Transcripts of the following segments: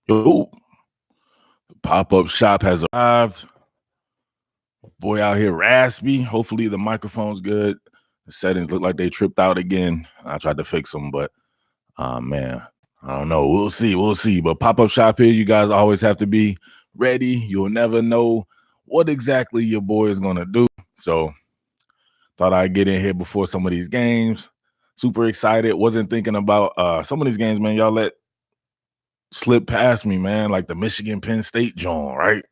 Yo, pop-up shop has arrived. Boy out here raspy. Hopefully the microphone's good. The settings look like they tripped out again. I tried to fix them, but man, I don't know. We'll see. We'll see. But pop-up shop here, you guys always have to be ready. You'll never know what exactly your boy is gonna do. So thought I'd get in here before some of these games. Super excited. Wasn't thinking about some of these games, man. Y'all let slip past me, man. Like the Michigan Penn State joint, right?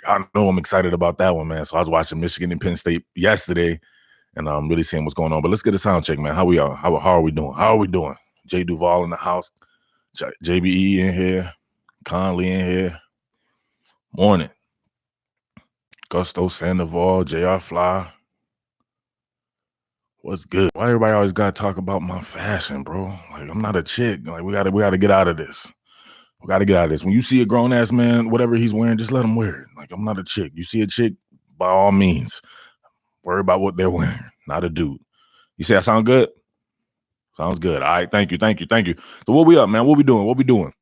I know I'm excited about that one, man. So I was watching Michigan and Penn State yesterday, and I'm really seeing what's going on. But let's get a sound check, man. How we are? How are we doing? How are we doing? Jay Duval in the house, JBE in here, Conley in here. Morning. Gusto Sandoval, JR Fly. What's good? Why everybody always gotta talk about my fashion, bro? Like I'm not a chick. Like we gotta get out of this. We got to get out of this. When you see a grown ass man, whatever he's wearing, just let him wear it. Like I'm not a chick. You see a chick, by all means, worry about what they're wearing, not a dude. You say I sound good? Sounds good. All right. Thank you. So what we up, man? What we doing?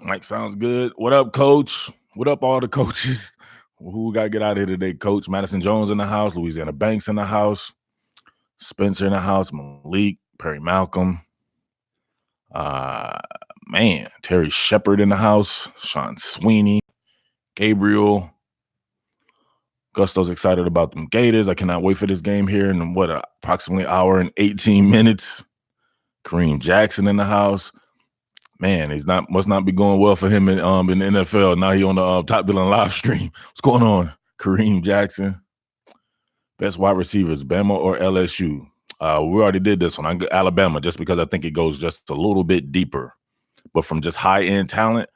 Mike sounds good. What up, coach? What up, all the coaches? Who we got to get out of here today, coach? Madison Jones in the house. Louisiana Banks in the house. Spencer in the house. Malik, Perry Malcolm. Man, Terry Shepard in the house, Sean Sweeney, Gabriel. Gusto's excited about them Gators. I cannot wait for this game here in approximately hour and 18 minutes. Kareem Jackson in the house. Man, must not be going well for him in the NFL. Now he on the Top Billing live stream. What's going on? Kareem Jackson. Best wide receivers, Bama or LSU? We already did this one. I got Alabama just because I think it goes just a little bit deeper. But from just high-end talent,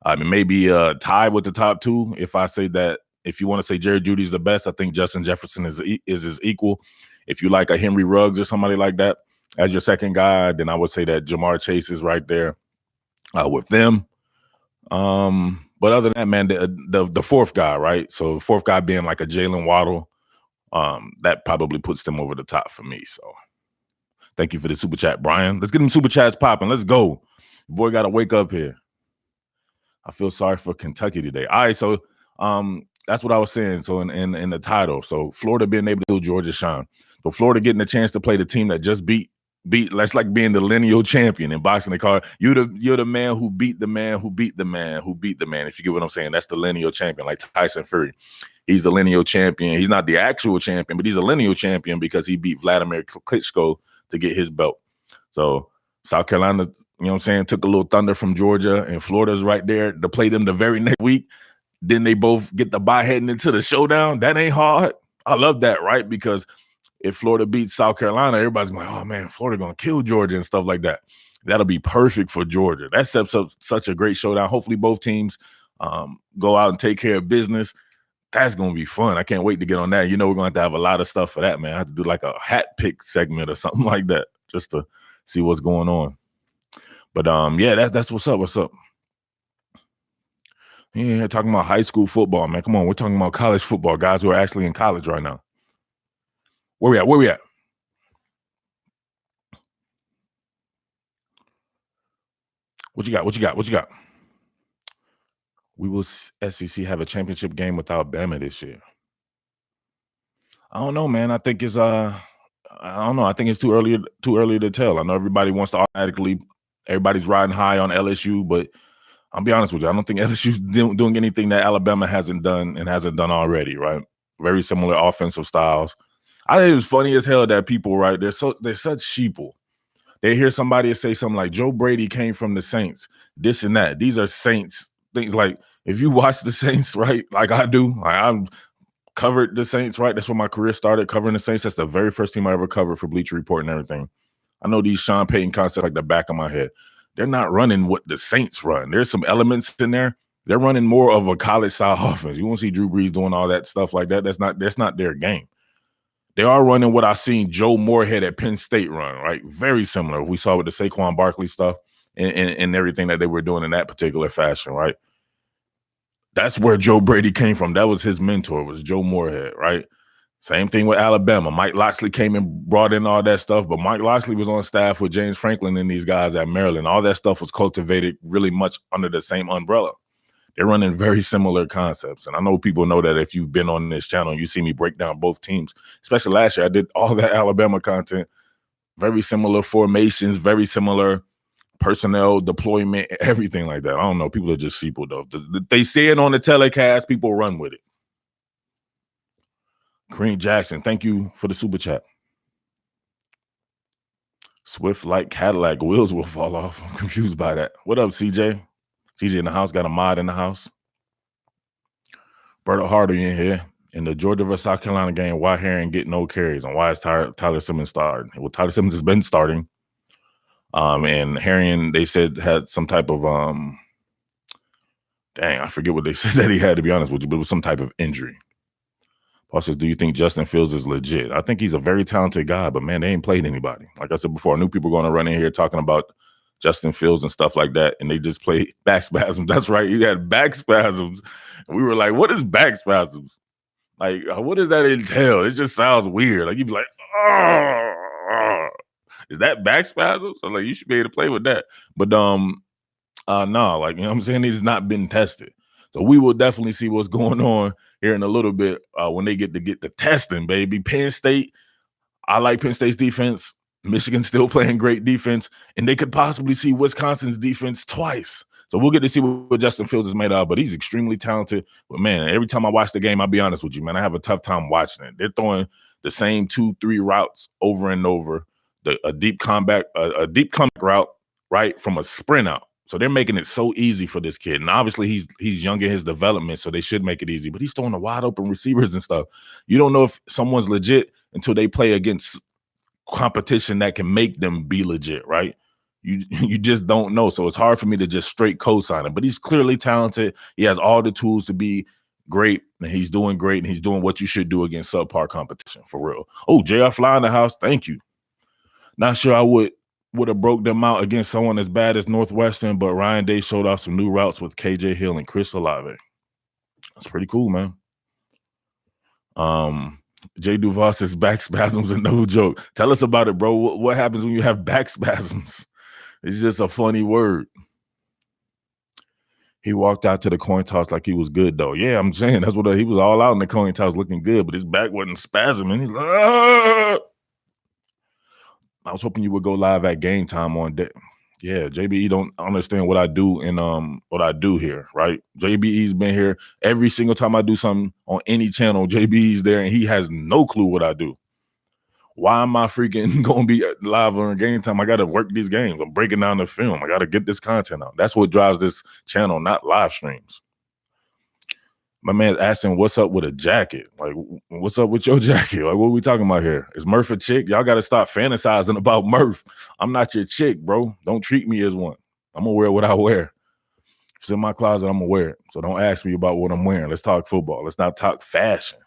it may be tied with the top two. If I say that, if you want to say Jerry Jeudy's the best, I think Justin Jefferson is his equal. If you like a Henry Ruggs or somebody like that as your second guy, then I would say that Jamar Chase is right there with them. But other than that, man, the fourth guy, right? So the fourth guy being like a Jalen Waddle, that probably puts them over the top for me. So thank you for the super chat, Brian. Let's get them super chats popping. Let's go. Boy, got to wake up here. I feel sorry for Kentucky today. All right, so that's what I was saying. So in the title, so Florida being able to do Georgia shine. So Florida getting a chance to play the team that just beat. That's like being the lineal champion in boxing. They call it, you're the man who beat the man who beat the man who beat the man. If you get what I'm saying, that's the lineal champion, like Tyson Fury. He's the lineal champion. He's not the actual champion, but he's a lineal champion because he beat Vladimir Klitschko to get his belt. So South Carolina, you know what I'm saying, took a little thunder from Georgia, and Florida's right there to play them the very next week. Then they both get the bye heading into the showdown. That ain't hard. I love that, right? Because if Florida beats South Carolina, everybody's going, oh, man, Florida going to kill Georgia and stuff like that. That'll be perfect for Georgia. That sets up such a great showdown. Hopefully both teams go out and take care of business. That's going to be fun. I can't wait to get on that. You know, we're going to have a lot of stuff for that, man. I have to do like a hat pick segment or something like that just to see what's going on. But, yeah, that's what's up. What's up? Yeah, talking about high school football, man. Come on, we're talking about college football, guys who are actually in college right now. Where we at? What you got? We will SEC have a championship game without Bama this year. I don't know, man. I think it's I don't know. I think it's too early to tell. I know everybody wants to everybody's riding high on LSU, but I'll be honest with you. I don't think LSU's doing anything that Alabama hasn't done already, right? Very similar offensive styles. I think it was funny as hell that people, right, they're such sheeple. They hear somebody say something like Joe Brady came from the Saints, this and that. These are Saints things. Like if you watch the Saints, right, like I do, I'm covered the Saints, right? That's where my career started, covering the Saints. That's the very first team I ever covered for Bleacher Report and everything. I know these Sean Payton concepts like the back of my head. They're not running what the Saints run. There's some elements in there. They're running more of a college-style offense. You won't see Drew Brees doing all that stuff like that. That's not their game. They are running what I've seen Joe Moorhead at Penn State run, right? Very similar. We saw with the Saquon Barkley stuff and everything that they were doing in that particular fashion, right? That's where Joe Brady came from. That was his mentor, was Joe Moorhead, right? Same thing with Alabama. Mike Locksley came and brought in all that stuff, but Mike Locksley was on staff with James Franklin and these guys at Maryland. All that stuff was cultivated really much under the same umbrella. They're running very similar concepts. And I know people know that if you've been on this channel, you see me break down both teams, especially last year. I did all that Alabama content, very similar formations, very similar personnel deployment, everything like that. I don't know. People are just sheeple, though. They say it on the telecast, people run with it. Kareem Jackson, thank you for the super chat. Swift like Cadillac, wheels will fall off. I'm confused by that. What up, CJ? CJ in the house, got a mod in the house. Berto Hardy in here. In the Georgia versus South Carolina game, why Herring get no carries and why is Tyler Simmons starting? Well, Tyler Simmons has been starting. And Herring, they said, had some type of dang, I forget what they said that he had, to be honest with you, but it was some type of injury. Paul says, do you think Justin Fields is legit? I think he's a very talented guy, but man, they ain't played anybody. Like I said before, I knew people were going to run in here talking about Justin Fields and stuff like that, and they just played back spasms. That's right, you had back spasms. And we were like, what is back spasms? Like, what does that entail? It just sounds weird. Like, you'd be like, oh, is that back spasms? So like, you should be able to play with that. But no, like, you know what I'm saying? It's not been tested. So we will definitely see what's going on here in a little bit when they get the testing, baby. Penn State, I like Penn State's defense. Michigan's still playing great defense, and they could possibly see Wisconsin's defense twice. So we'll get to see what Justin Fields is made of, but he's extremely talented. But man, every time I watch the game, I'll be honest with you, man, I have a tough time watching it. They're throwing the same 2-3 routes over and over, a deep comeback route, right, from a sprint out. So they're making it so easy for this kid. And obviously he's young in his development, so they should make it easy. But he's throwing the wide open receivers and stuff. You don't know if someone's legit until they play against competition that can make them be legit, right? You just don't know. So it's hard for me to just straight co-sign him. But he's clearly talented. He has all the tools to be great, and he's doing great, and he's doing what you should do against subpar competition, for real. Oh, JR Fly in the house. Thank you. Not sure I would have broke them out against someone as bad as Northwestern, but Ryan Day showed off some new routes with KJ Hill and Chris Olave. That's pretty cool, man. Jay Duval says back spasms are no joke. Tell us about it, bro. What happens when you have back spasms? It's just a funny word. He walked out to the coin toss like he was good, though. Yeah, I'm saying that's what he was all out in the coin toss looking good, but his back wasn't spasming. He's like, ah! I was hoping you would go live at game time on day. Yeah, JBE don't understand what I do in what I do here, right? JBE's been here every single time I do something on any channel. JBE's there, and he has no clue what I do. Why am I freaking going to be live on game time? I got to work these games. I'm breaking down the film. I got to get this content out. That's what drives this channel, not live streams. My man asking, what's up with a jacket? Like, what's up with your jacket? Like, what are we talking about here? Is Murph a chick? Y'all got to stop fantasizing about Murph. I'm not your chick, bro. Don't treat me as one. I'm going to wear what I wear. If it's in my closet, I'm going to wear it. So don't ask me about what I'm wearing. Let's talk football. Let's not talk fashion.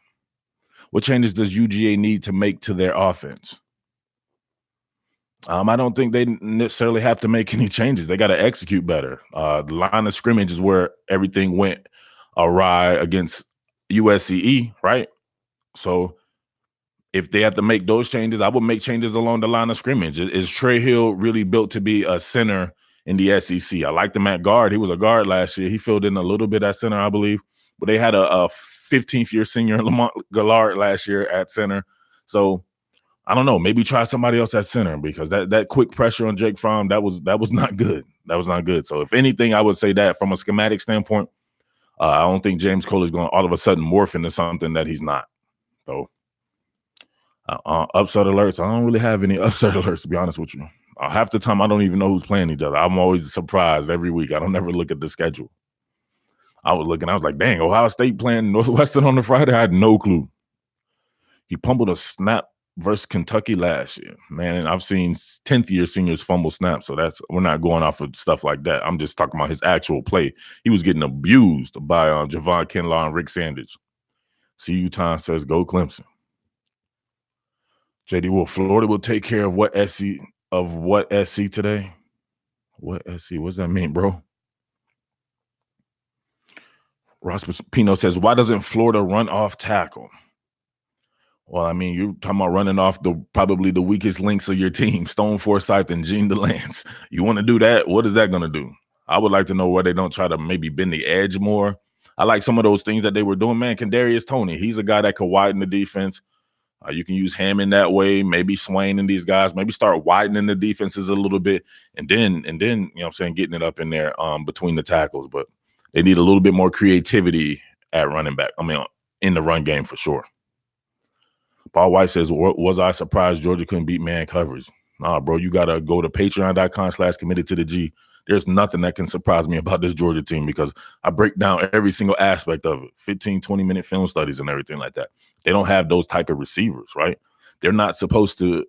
What changes does UGA need to make to their offense? I don't think they necessarily have to make any changes. They got to execute better. The line of scrimmage is where everything went awry against USCE, right? So if they have to make those changes, I would make changes along the line of scrimmage. Is Trey Hill really built to be a center in the SEC? I liked him at guard. He was a guard last year. He filled in a little bit at center, I believe. But they had a 15th-year senior, Lamont Gallard, last year at center. So I don't know. Maybe try somebody else at center, because that quick pressure on Jake Fromm, that was not good. That was not good. So if anything, I would say that from a schematic standpoint, I don't think James Cole is going to all of a sudden morph into something that he's not. So upset alerts. I don't really have any upset alerts, to be honest with you. Half the time, I don't even know who's playing each other. I'm always surprised every week. I don't ever look at the schedule. I was like, dang, Ohio State playing Northwestern on the Friday? I had no clue. He pummeled a snap versus Kentucky last year. Man, and I've seen 10th-year seniors fumble snaps, so we're not going off of stuff like that. I'm just talking about his actual play. He was getting abused by Javon Kinlaw and Rick Sanders. CU Time says, go Clemson. JD Wolf, Florida will take care of what SC today? What SC? What does that mean, bro? Ross Pino says, why doesn't Florida run off tackle? Well, I mean, you're talking about running off probably the weakest links of your team, Stone Forsythe and Gene DeLance. You want to do that? What is that going to do? I would like to know where they don't try to maybe bend the edge more. I like some of those things that they were doing. Man, Kadarius Toney, he's a guy that could widen the defense. You can use him in that way, maybe Swain and these guys, maybe start widening the defenses a little bit, and then, you know what I'm saying, getting it up in there between the tackles. But they need a little bit more creativity at running back. I mean, in the run game for sure. Paul White says, was I surprised Georgia couldn't beat man coverage? Nah, bro, you got to go to patreon.com/committed to the G. There's nothing that can surprise me about this Georgia team because I break down every single aspect of it, 15, 20-minute film studies and everything like that. They don't have those type of receivers, right? They're not supposed to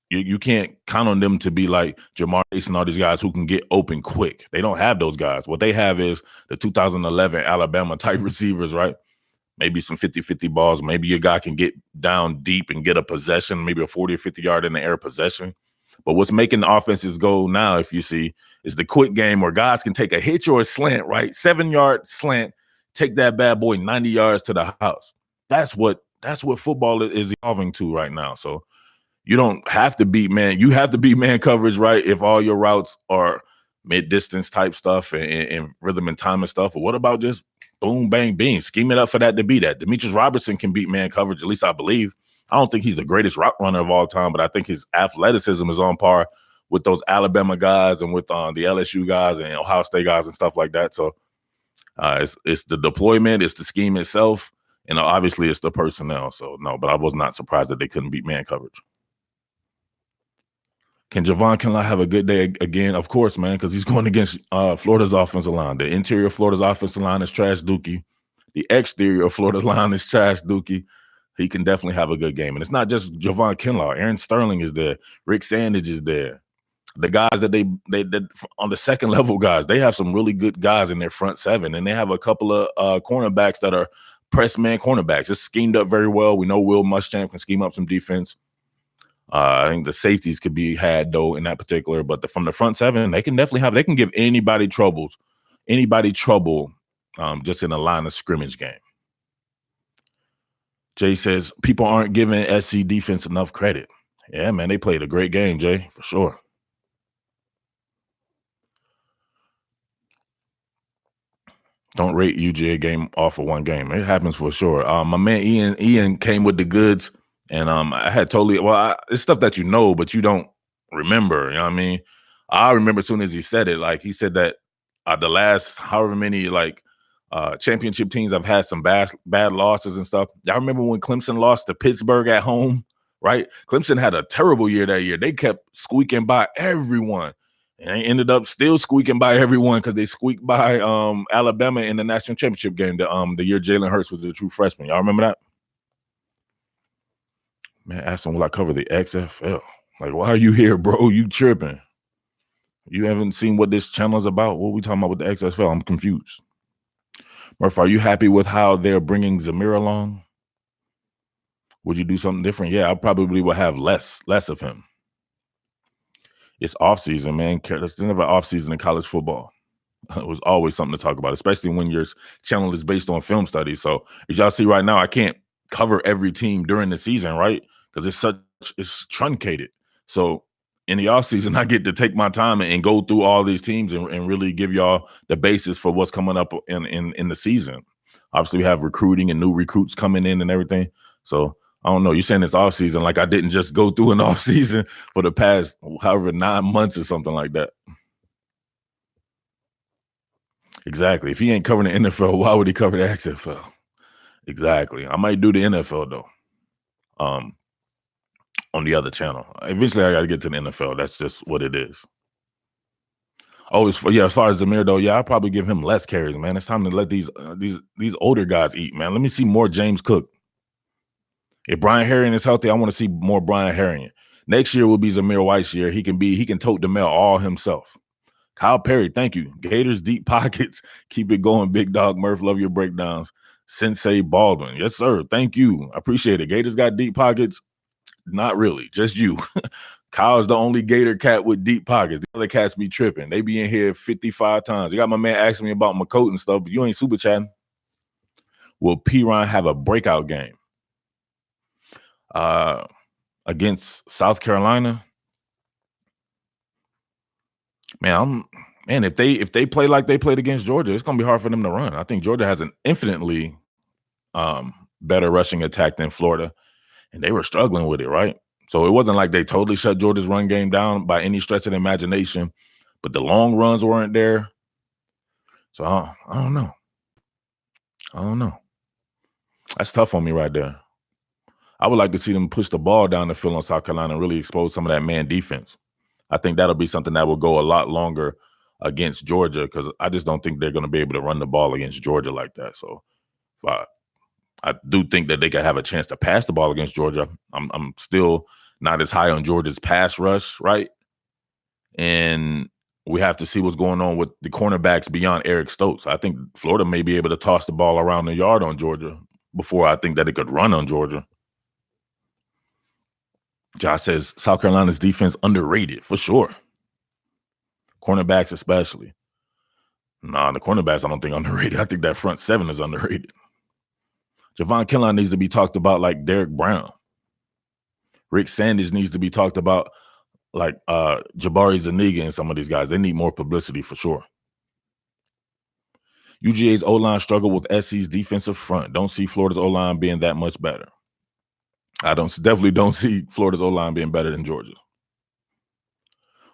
you can't count on them to be like Jamar Chase and all these guys who can get open quick. They don't have those guys. What they have is the 2011 Alabama type receivers, right? Maybe some 50-50 balls. Maybe your guy can get down deep and get a possession, maybe a 40 or 50 yard in the air possession. But what's making the offenses go now, if you see, is the quick game where guys can take a hitch or a slant, right? 7-yard slant, take that bad boy 90 yards to the house. That's what football is evolving to right now. So you don't have to beat man. You have to beat man coverage, right? If all your routes are mid-distance type stuff and rhythm and time and stuff. Or what about just boom, bang, beam? Scheme it up for that to be that. Demetrius Robertson can beat man coverage, at least I believe. I don't think he's the greatest route runner of all time, but I think his athleticism is on par with those Alabama guys and with the LSU guys and Ohio State guys and stuff like that. So it's the deployment, it's the scheme itself, and obviously it's the personnel. So no, but I was not surprised that they couldn't beat man coverage. Can Javon Kinlaw have a good day again? Of course, man, because he's going against Florida's offensive line. The interior of Florida's offensive line is trash dookie. The exterior of Florida's line is trash dookie. He can definitely have a good game. And it's not just Javon Kinlaw. Aaron Sterling is there. Rick Sandage is there. The guys that they on the second level guys, they have some really good guys in their front seven. And they have a couple of cornerbacks that are press man cornerbacks. It's schemed up very well. We know Will Muschamp can scheme up some defense. I think the safeties could be had though in that particular, but from the front seven, they can give anybody trouble just in a line of scrimmage game. Jay says people aren't giving SC defense enough credit. Yeah, man, they played a great game, Jay, for sure. Don't rate UGA game off of one game. It happens for sure. My man Ian came with the goods. And I had it's stuff that you know, but you don't remember. You know what I mean? I remember as soon as he said it. Like he said that the last however many championship teams have had some bad losses and stuff. I remember when Clemson lost to Pittsburgh at home, right? Clemson had a terrible year that year. They kept squeaking by everyone. And they ended up still squeaking by everyone because they squeaked by Alabama in the national championship game the year Jalen Hurts was a true freshman. Y'all remember that? Man, ask him, will I cover the XFL? Like, why are you here, bro? You tripping. You haven't seen what this channel is about? What are we talking about with the XFL? I'm confused. Murph, are you happy with how they're bringing Zamir along? Would you do something different? Yeah, I probably would have less of him. It's off-season, man. There's never off-season in college football. It was always something to talk about, especially when your channel is based on film studies. So as y'all see right now, I can't cover every team during the season, right? Because it's truncated. So in the offseason, I get to take my time and go through all these teams and really give y'all the basis for what's coming up in the season. Obviously, we have recruiting and new recruits coming in and everything. So I don't know. You're saying it's offseason like I didn't just go through an offseason for the past however 9 months or something like that. Exactly. If he ain't covering the NFL, why would he cover the XFL? Exactly. I might do the NFL though. On the other channel. Eventually, I got to get to the NFL. That's just what it is. Oh, as far as Zamir though, I'll probably give him less carries, man. It's time to let these older guys eat, man. Let me see more James Cook. If Brian Herring is healthy, I want to see more Brian Herring. Next year will be Zamir White's year. He can tote the mail all himself. Kyle Perry, thank you. Gators deep pockets. Keep it going, big dog. Murph, love your breakdowns. Sensei Baldwin, yes sir. Thank you. I appreciate it. Gators got deep pockets. Not really, just you. Kyle's the only Gator cat with deep pockets. The other cats be tripping. They be in here 55 times. You got my man asking me about my coat and stuff, but you ain't super chatting. Will P. Ryan have a breakout game? Uh, against South Carolina, man, if they play like they played against Georgia, it's gonna be hard for them to run. I think Georgia has an infinitely better rushing attack than Florida, and they were struggling with it, right? So it wasn't like they totally shut Georgia's run game down by any stretch of the imagination, but the long runs weren't there. So I don't know. I don't know. That's tough on me right there. I would like to see them push the ball down the field on South Carolina and really expose some of that man defense. I think that'll be something that will go a lot longer against Georgia because I just don't think they're going to be able to run the ball against Georgia like that. So if I do think that they could have a chance to pass the ball against Georgia. I'm still not as high on Georgia's pass rush, right? And we have to see what's going on with the cornerbacks beyond Eric Stokes. I think Florida may be able to toss the ball around the yard on Georgia before I think that it could run on Georgia. Josh says South Carolina's defense underrated for sure. Cornerbacks especially. Nah, the cornerbacks I don't think underrated. I think that front seven is underrated. Javon Kinlaw needs to be talked about like Derek Brown. Rick Sanders needs to be talked about like Jabari Zuniga and some of these guys. They need more publicity for sure. UGA's O-line struggled with SC's defensive front. Don't see Florida's O-line being that much better. I definitely don't see Florida's O-line being better than Georgia.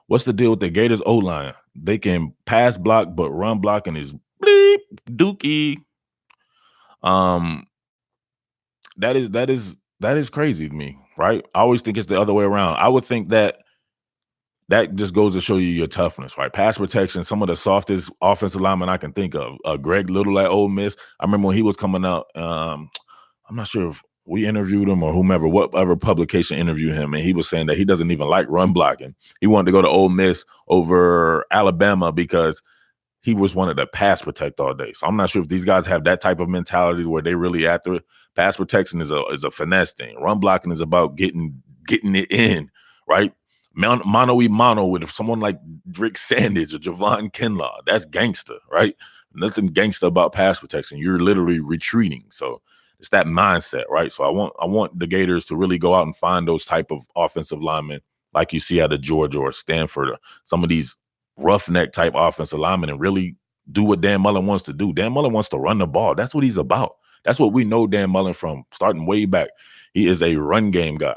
What's the deal with the Gators O-line? They can pass block, but run blocking is bleep dookie. That is crazy to me, right? I always think it's the other way around. I would think that just goes to show you your toughness, right? Pass protection, some of the softest offensive linemen I can think of. Greg Little at Ole Miss. I remember when he was coming out. I'm not sure if we interviewed him or whomever, whatever publication interviewed him, and he was saying that he doesn't even like run blocking. He wanted to go to Ole Miss over Alabama because he was wanted to pass protect all day. So I'm not sure if these guys have that type of mentality where they really after it. Pass protection is a finesse thing. Run blocking is about getting it in, right? Mano y mano with someone like Rick Sanders or Javon Kinlaw. That's gangster, right? Nothing gangster about pass protection. You're literally retreating. So it's that mindset, right? So I want the Gators to really go out and find those type of offensive linemen like you see out of Georgia or Stanford or some of these roughneck type offensive linemen and really do what Dan Mullen wants to do. Dan Mullen wants to run the ball. That's what he's about. That's what we know Dan Mullen from starting way back. He is a run game guy.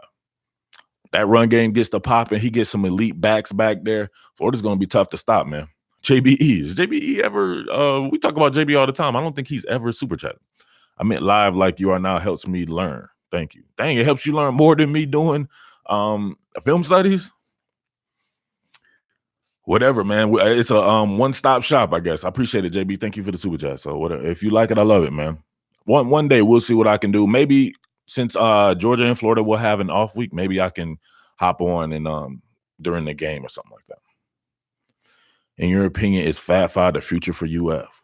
That run game gets to popping. He gets some elite backs back there. Florida's going to be tough to stop, man. JBE. Is JBE ever we talk about JB all the time. I don't think he's ever super chatted. I meant live like you are now helps me learn. Thank you. Dang, it helps you learn more than me doing film studies. Whatever, man. It's a one-stop shop, I guess. I appreciate it, JB. Thank you for the super chat. So whatever. If you like it, I love it, man. One day we'll see what I can do. Maybe since Georgia and Florida will have an off week, maybe I can hop on and during the game or something like that. In your opinion, is Fat Five the future for UF?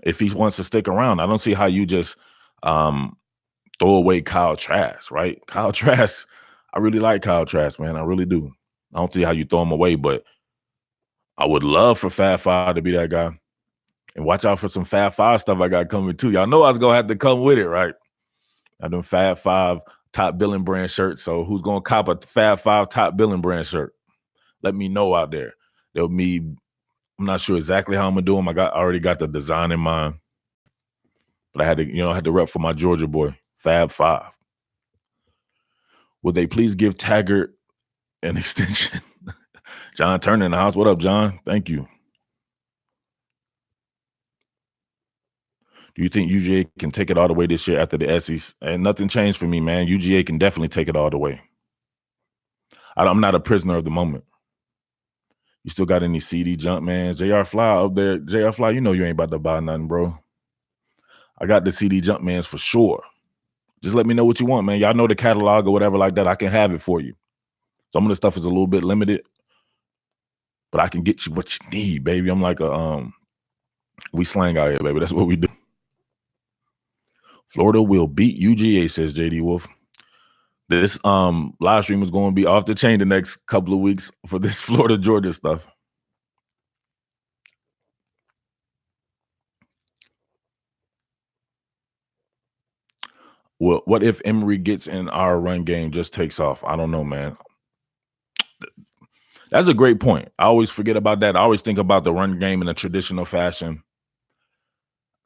If he wants to stick around, I don't see how you just throw away Kyle Trask, right? Kyle Trask, I really like Kyle Trask, man. I really do. I don't see how you throw him away, but I would love for Fat Five to be that guy. And watch out for some Fat Five stuff I got coming too. Y'all know I was gonna have to come with it, right? I done Fat Five top billing brand shirts. So who's gonna cop a Fat Five top billing brand shirt? Let me know out there. There'll be. I'm not sure exactly how I'm gonna do them. I already got the design in mind, but I had to rep for my Georgia boy, Fab Five. Would they please give Taggart an extension? John Turner in the house. What up, John? Thank you. Do you think UGA can take it all the way this year after the SEC? And nothing changed for me, man. UGA can definitely take it all the way. I'm not a prisoner of the moment. You still got any CD jump, man? JR Fly up there. JR Fly, you know you ain't about to buy nothing, bro. I got the CD jump mans for sure. Just let me know what you want, man. Y'all know the catalog or whatever like that. I can have it for you. Some of the stuff is a little bit limited, but I can get you what you need, baby. I'm like we slang out here, baby. That's what we do. Florida will beat UGA, says JD Wolf. This live stream is going to be off the chain the next couple of weeks for this Florida Georgia stuff. What if Emery gets in our run game, just takes off? I don't know, man. That's a great point. I always forget about that. I always think about the run game in a traditional fashion.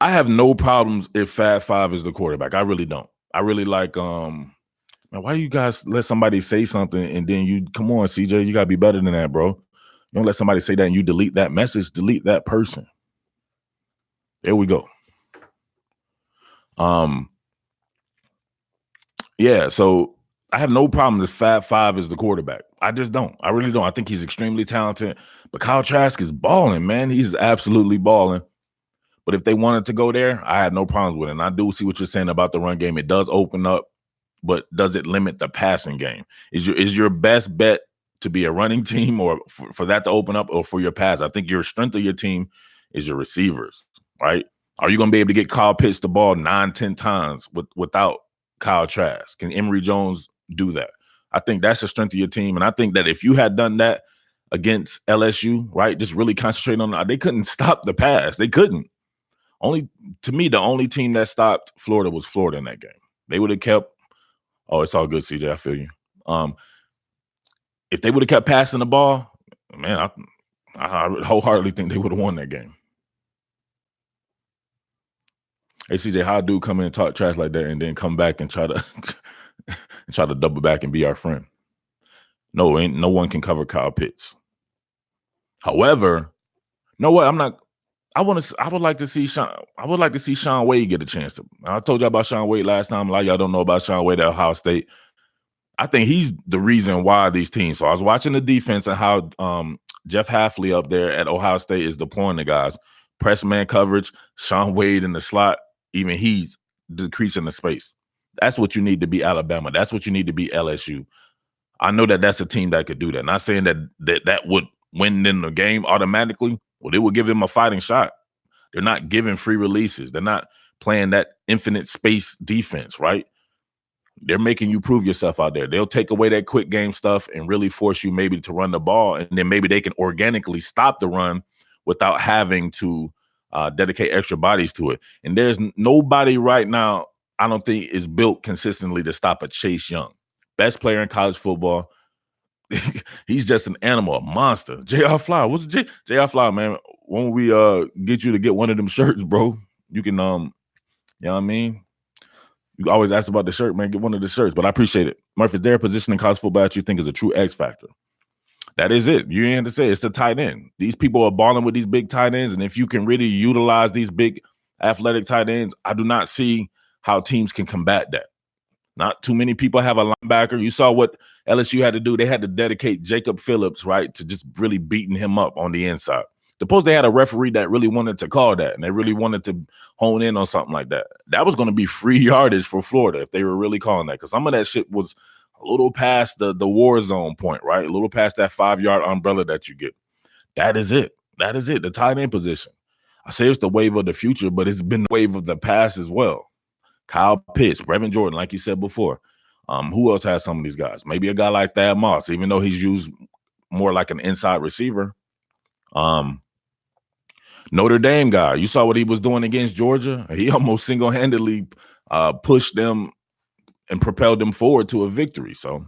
I have no problems if Fab Five is the quarterback. I really don't. I really like man, why do you guys let somebody say something and then you come on, CJ, you gotta be better than that, bro. You don't let somebody say that and you delete that message, delete that person. There we go. Yeah, so I have no problem if Fab Five is the quarterback. I just don't. I really don't. I think he's extremely talented. But Kyle Trask is balling, man. He's absolutely balling. But if they wanted to go there, I had no problems with it. And I do see what you're saying about the run game. It does open up, but does it limit the passing game? Is your best bet to be a running team or for that to open up or for your pass? I think your strength of your team is your receivers, right? Are you going to be able to get Kyle Pitts the ball 9-10 times without Kyle Trask? Can Emory Jones do that? I think that's the strength of your team. And I think that if you had done that against LSU, right, just really concentrating on that, they couldn't stop the pass. They couldn't. To me, the only team that stopped Florida was Florida in that game. They would have kept – oh, it's all good, CJ. I feel you. If they would have kept passing the ball, man, I wholeheartedly think they would have won that game. Hey, CJ, how a dude come in and talk trash like that and then come back and try to double back and be our friend? No one can cover Kyle Pitts. However, you know what? I would like to see Sean Wade get a chance to. I told you about Sean Wade last time. A lot of y'all don't know about Sean Wade at Ohio State. I think he's the reason why these teams. So I was watching the defense and how Jeff Hafley up there at Ohio State is deploying the guys. Press man coverage, Sean Wade in the slot, even he's decreasing the space. That's what you need to be Alabama. That's what you need to be LSU. I know that that's a team that could do that. Not saying that would win in the game automatically. Well, it would give them a fighting shot. They're not giving free releases. They're not playing that infinite space defense, right? They're making you prove yourself out there. They'll take away that quick game stuff and really force you maybe to run the ball, and then maybe they can organically stop the run without having to dedicate extra bodies to it. And there's nobody right now, I don't think, is built consistently to stop a Chase Young. Best player in college football. He's just an animal, a monster. J.R. Flower. What's J.R. Flower, man? When we get you to get one of them shirts, bro, you can, you know what I mean? You always ask about the shirt, man. Get one of the shirts, but I appreciate it. Murphy, is there a position in college football that you think is a true X factor? That is it. You ain't have to say it's the tight end. These people are balling with these big tight ends, and if you can really utilize these big athletic tight ends, I do not see how teams can combat that. Not too many people have a linebacker. You saw what LSU had to do. They had to dedicate Jacob Phillips, right, to just really beating him up on the inside. Suppose they had a referee that really wanted to call that, and they really wanted to hone in on something like that. That was going to be free yardage for Florida if they were really calling that, because some of that shit was a little past the war zone point, right? A little past that 5-yard umbrella that you get. That is it. That is it. The tight end position. I say it's the wave of the future, but it's been the wave of the past as well. Kyle Pitts, Brevin Jordan, like you said before. Who else has some of these guys? Maybe a guy like Thad Moss, even though he's used more like an inside receiver. Notre Dame guy, you saw what he was doing against Georgia. He almost single-handedly pushed them and propelled them forward to a victory. So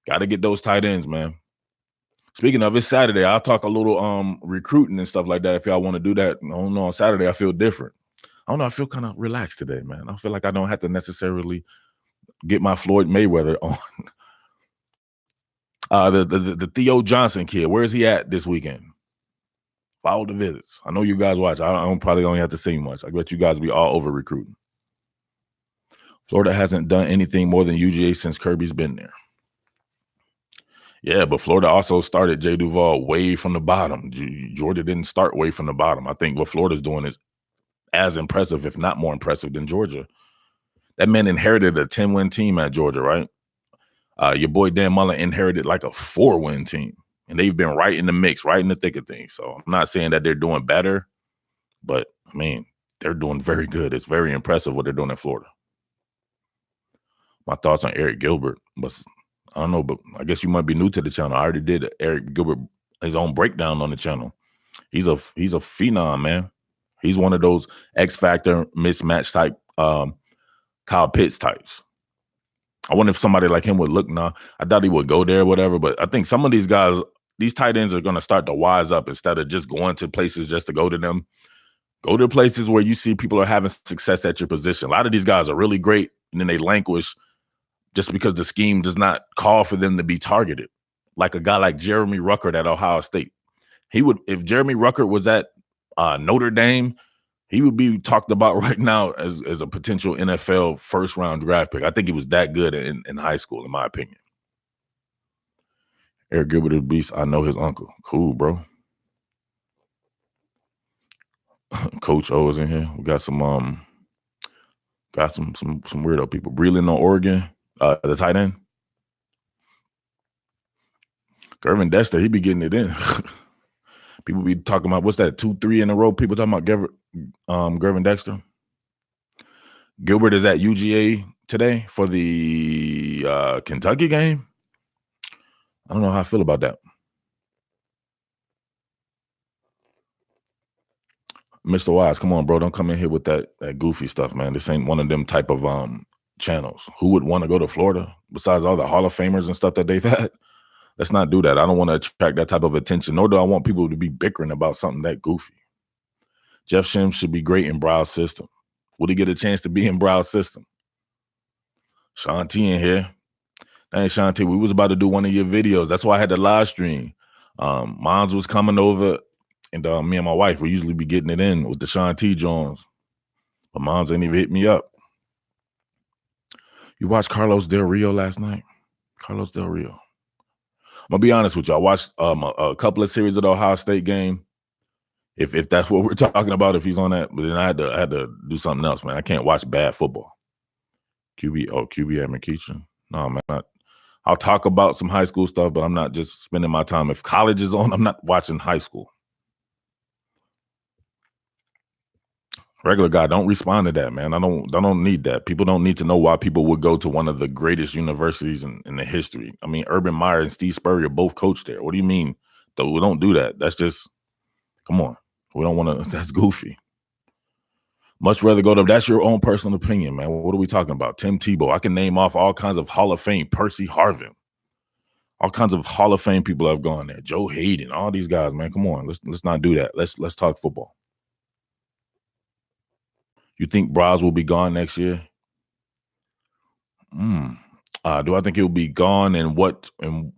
got to get those tight ends, man. Speaking of, it's Saturday. I'll talk a little recruiting and stuff like that if y'all want to do that. I don't know, on Saturday I feel different. I don't know. I feel kind of relaxed today, man. I feel like I don't have to necessarily get my Floyd Mayweather on. The Theo Johnson kid, where is he at this weekend? Follow the visits. I know you guys watch. I don't probably only have to say much. I bet you guys be all over recruiting. Florida hasn't done anything more than UGA since Kirby's been there. Yeah, but Florida also started Jay Duval way from the bottom. Georgia didn't start way from the bottom. I think what Florida's doing is as impressive, if not more impressive, than Georgia. That man inherited a 10-win team at Georgia, right? Your boy Dan Mullen inherited like a 4-win team, and they've been right in the mix, right in the thick of things. So I'm not saying that they're doing better, but, I mean, they're doing very good. It's very impressive what they're doing in Florida. My thoughts on Eric Gilbert, but I don't know, but I guess you might be new to the channel. I already did Eric Gilbert, his own breakdown on the channel. He's a phenom, man. He's one of those X Factor mismatch type Kyle Pitts types. I wonder if somebody like him would look now. I thought he would go there or whatever, but I think some of these guys, these tight ends are going to start to wise up instead of just going to places just to go to them. Go to places where you see people are having success at your position. A lot of these guys are really great, and then they languish just because the scheme does not call for them to be targeted. Like a guy like Jeremy Ruckert at Ohio State. He would, if Jeremy Ruckert was at Notre Dame, he would be talked about right now as a potential NFL first-round draft pick. I think he was that good in high school, in my opinion. Eric Gilbert is a beast. I know his uncle. Cool, bro. Coach O is in here. We got some weirdo people. Breland on Oregon, the tight end. Gervin Dexter, he be getting it in. People be talking about, what's that, 2-3 in a row? People talking about Gervin Dexter. Gilbert is at UGA today for the Kentucky game. I don't know how I feel about that. Mr. Wise, come on, bro. Don't come in here with that goofy stuff, man. This ain't one of them type of channels. Who would want to go to Florida besides all the Hall of Famers and stuff that they've had? Let's not do that. I don't want to attract that type of attention, nor do I want people to be bickering about something that goofy. Jeff Shims should be great in Brow's system. Would he get a chance to be in Brow's system? Sean T in here. Hey, Sean T, we was about to do one of your videos. That's why I had the live stream. Mons was coming over, and me and my wife, we usually be getting it in with the Sean T Jones. But Mons ain't even hit me up. You watched Carlos Del Rio last night? Carlos Del Rio. I'm going to be honest with you. I watched a couple of series of the Ohio State game. If that's what we're talking about, if he's on that, but then I had to do something else, man. I can't watch bad football. QB at McKeitchen. No, man. I'll talk about some high school stuff, but I'm not just spending my time. If college is on, I'm not watching high school. Regular guy, don't respond to that, man. I don't need that. People don't need to know why people would go to one of the greatest universities in the history. I mean, Urban Meyer and Steve Spurrier both coached there. What do you mean? We don't do that. That's just, come on. We don't want to, that's goofy. Much rather go to, that's your own personal opinion, man. What are we talking about? Tim Tebow. I can name off all kinds of Hall of Fame. Percy Harvin. All kinds of Hall of Fame people have gone there. Joe Hayden, all these guys, man. Come on. Let's not do that. Let's talk football. You think Braz will be gone next year? Do I think he'll be gone and what? And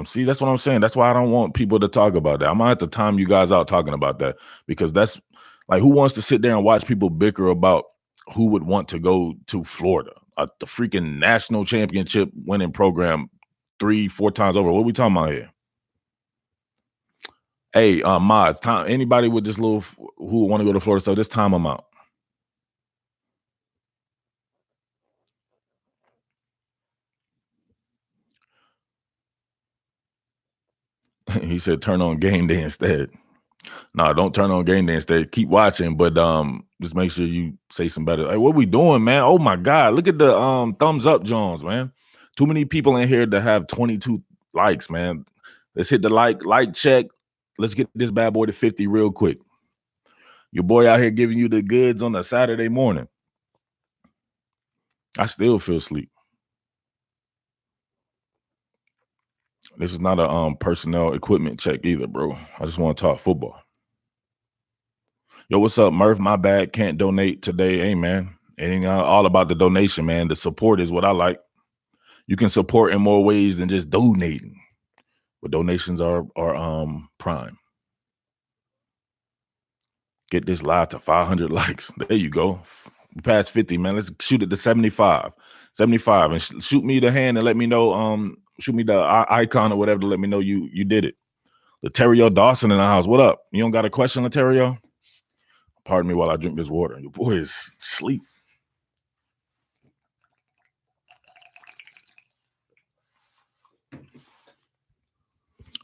see, that's what I'm saying. That's why I don't want people to talk about that. I'm gonna have to time you guys out talking about that, because that's like, who wants to sit there and watch people bicker about who would want to go to Florida, the freaking national championship winning program 3-4 times over? What are we talking about here? Hey, mods, time. Anybody with this little who want to go to Florida? So just time them out. He said, turn on game day instead. No, don't turn on game day instead. Keep watching, but just make sure you say some better. Hey, what we doing, man? Oh my God. Look at the thumbs up, Jones, man. Too many people in here to have 22 likes, man. Let's hit the like check. Let's get this bad boy to 50 real quick. Your boy out here giving you the goods on a Saturday morning. I still feel sleep. This is not a personnel equipment check either, bro. I just want to talk football. Yo, what's up, Murph? My bad. Can't donate today. Hey, man. It ain't all about the donation, man. The support is what I like. You can support in more ways than just donating, but donations are prime. Get this live to 500 likes. There you go. We passed 50, man. Let's shoot it to 75. 75, and shoot me the hand and let me know. Shoot me the icon or whatever to let me know you did it. Laterio Dawson in the house. What up? You don't got a question, Laterio? Pardon me while I drink this water. Your boy is asleep.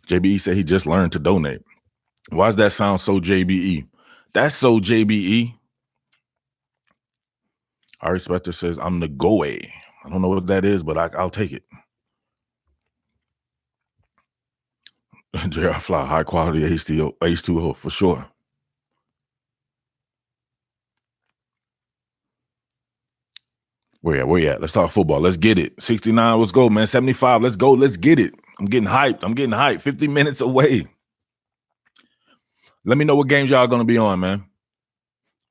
JBE said he just learned to donate. Why does that sound so JBE? That's so JBE. Ari Specter says, I'm the gooo. I don't know what that is, but I'll take it. JR Fly, high quality H2O for sure. Where you at? Let's talk football. Let's get it. 69, let's go, man. 75, let's go. Let's get it. I'm getting hyped. 50 minutes away. Let me know what games y'all gonna be on, man.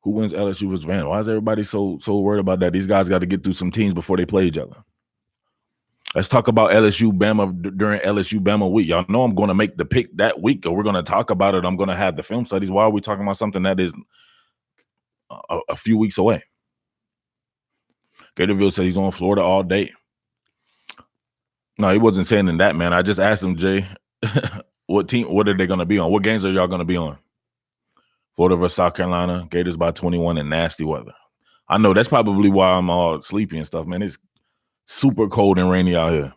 Who wins LSU versus Van? Why is everybody so worried about that? These guys got to get through some teams before they play each other. Let's talk about LSU Bama during LSU Bama week. Y'all know I'm going to make the pick that week, or we're going to talk about it. I'm going to have the film studies. Why are we talking about something that is a few weeks away? Gatorville said he's on Florida all day. No, he wasn't saying in that, man. I just asked him, Jay, what are they going to be on? What games are y'all going to be on? Florida versus South Carolina, Gators by 21 and nasty weather. I know that's probably why I'm all sleepy and stuff, man. It's super cold and rainy out here.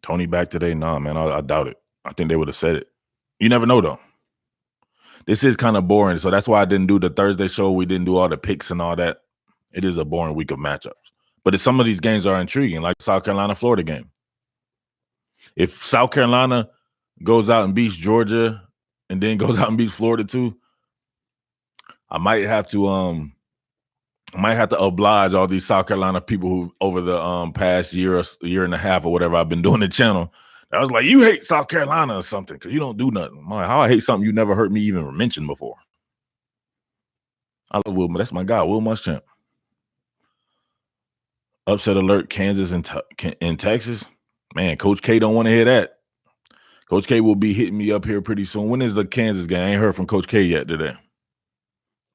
Tony back today? Nah, man, I doubt it. I think they would have said it. You never know, though. This is kind of boring, so that's why I didn't do the Thursday show. We didn't do all the picks and all that. It is a boring week of matchups. But some of these games are intriguing, like South Carolina-Florida game. If South Carolina goes out and beats Georgia and then goes out and beats Florida too, I might have to oblige all these South Carolina people who over the past year and a half or whatever I've been doing the channel. I was like, you hate South Carolina or something because you don't do nothing. I'm like, how I hate something you never heard me even mention before. I love Will. That's my guy, Will Muschamp. Upset alert, Kansas and Texas. Man, Coach K don't want to hear that. Coach K will be hitting me up here pretty soon. When is the Kansas game? I ain't heard from Coach K yet today.